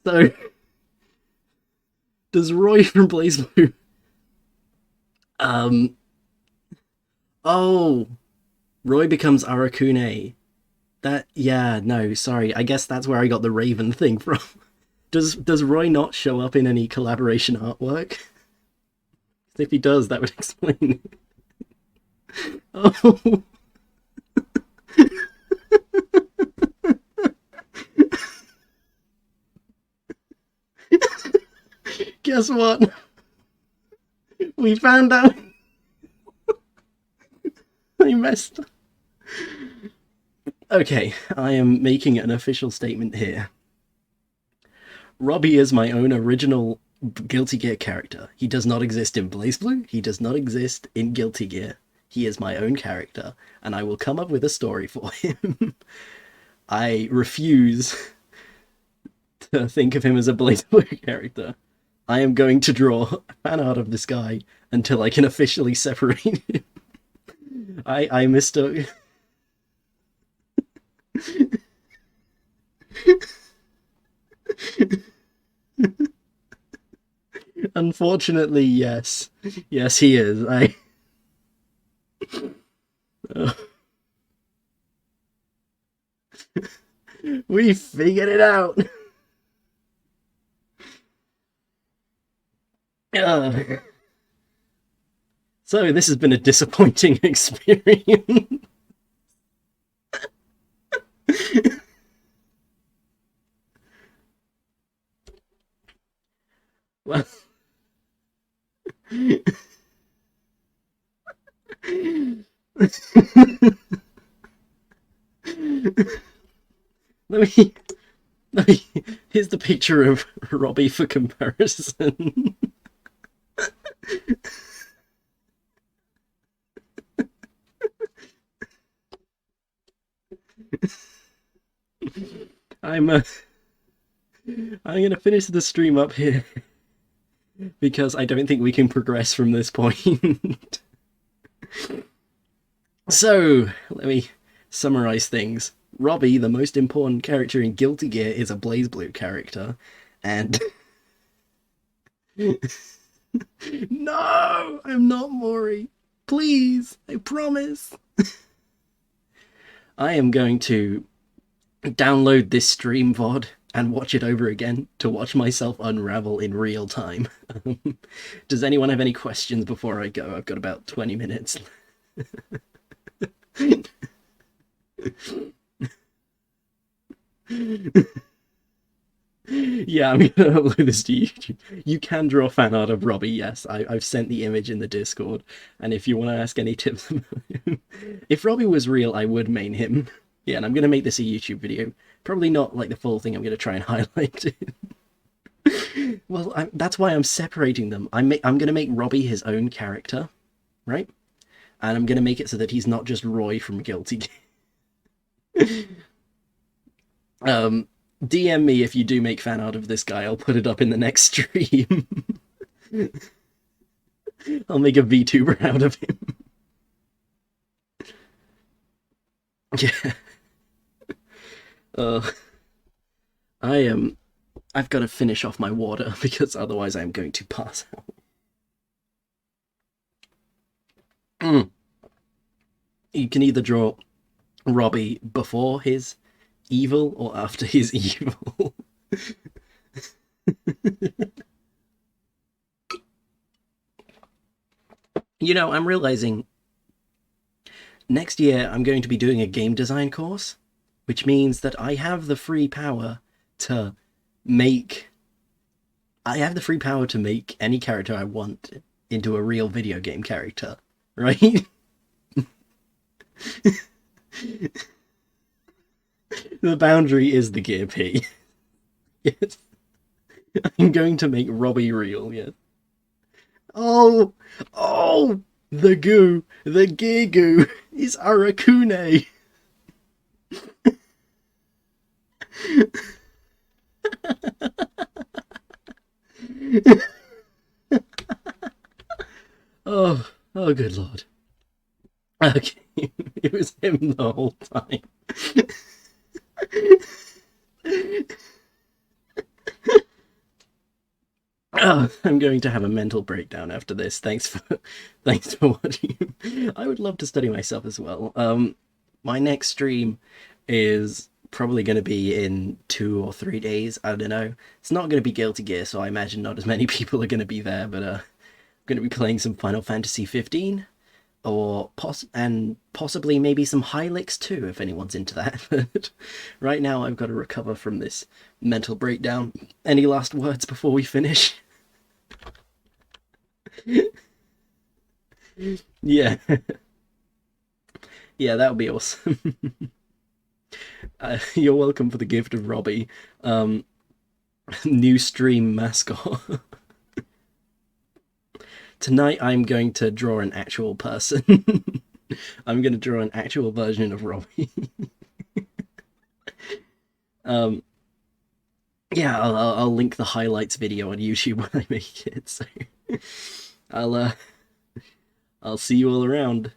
So, does Roy from BlazBlue? Oh, Roy becomes Arakune. No, sorry. I guess that's where I got the Raven thing from. Does Roy not show up in any collaboration artwork? If he does, that would explain it. Oh. Guess what? We found out. I messed up. Okay, I am making an official statement here. Robbie is my own original Guilty Gear character. He does not exist in BlazBlue. He does not exist in Guilty Gear. He is my own character, and I will come up with a story for him. I refuse to think of him as a BlazBlue character. I am going to draw fan art of this guy until I can officially separate him. I mistook. Unfortunately, yes. Yes, he is. We figured it out. So this has been a disappointing experience. Well, let me here's the picture of Robbie for comparison. I'm gonna finish the stream up here because I don't think we can progress from this point. So, let me summarize things. Robbie, the most important character in Guilty Gear, is a BlazBlue character, and no, I'm not Mori. Please, I promise. I am going to download this stream VOD and watch it over again to watch myself unravel in real time. Does anyone have any questions before I go? I've got about 20 minutes. Yeah, I'm gonna upload this to YouTube. You can draw fan art of Robbie, yes. I've sent the image in the Discord, and if you want to ask any tips about him, if Robbie was real, I would main him. Yeah, and I'm gonna make this a YouTube video. Probably not like the full thing. I'm gonna try and highlight it. Well, that's why I'm separating them. I'm gonna make Robbie his own character, right? And I'm gonna make it so that he's not just Roy from Guilty Gear. DM me if you do make fan art of this guy. I'll put it up in the next stream. I'll make a VTuber out of him. Yeah. I've got to finish off my water because otherwise I'm going to pass out. You can either draw Robbie before his evil or after his evil. You know, I'm realizing next year I'm going to be doing a game design course, which means that I have the free power to make any character I want into a real video game character, right? The boundary is the Gear P. Yes. I'm going to make Robbie real, yes. Oh, the goo, the Gear Goo is Arakune. Oh, good lord. Okay, it was him the whole time. Oh, I'm going to have a mental breakdown after this. Thanks for watching. I would love to study myself as well. My next stream is probably going to be in 2 or 3 days. I don't know. It's not going to be Guilty Gear, so I imagine not as many people are going to be there. But I'm going to be playing some Final Fantasy 15, or possibly maybe some Hylics too, if anyone's into that. But right now, I've got to recover from this mental breakdown. Any last words before we finish? Yeah. Yeah, that would be awesome. You're welcome for the gift of Robbie. New stream mascot. Tonight I'm going to draw an actual person. I'm going to draw an actual version of Robbie. Yeah, I'll link the highlights video on YouTube when I make it. So I'll see you all around.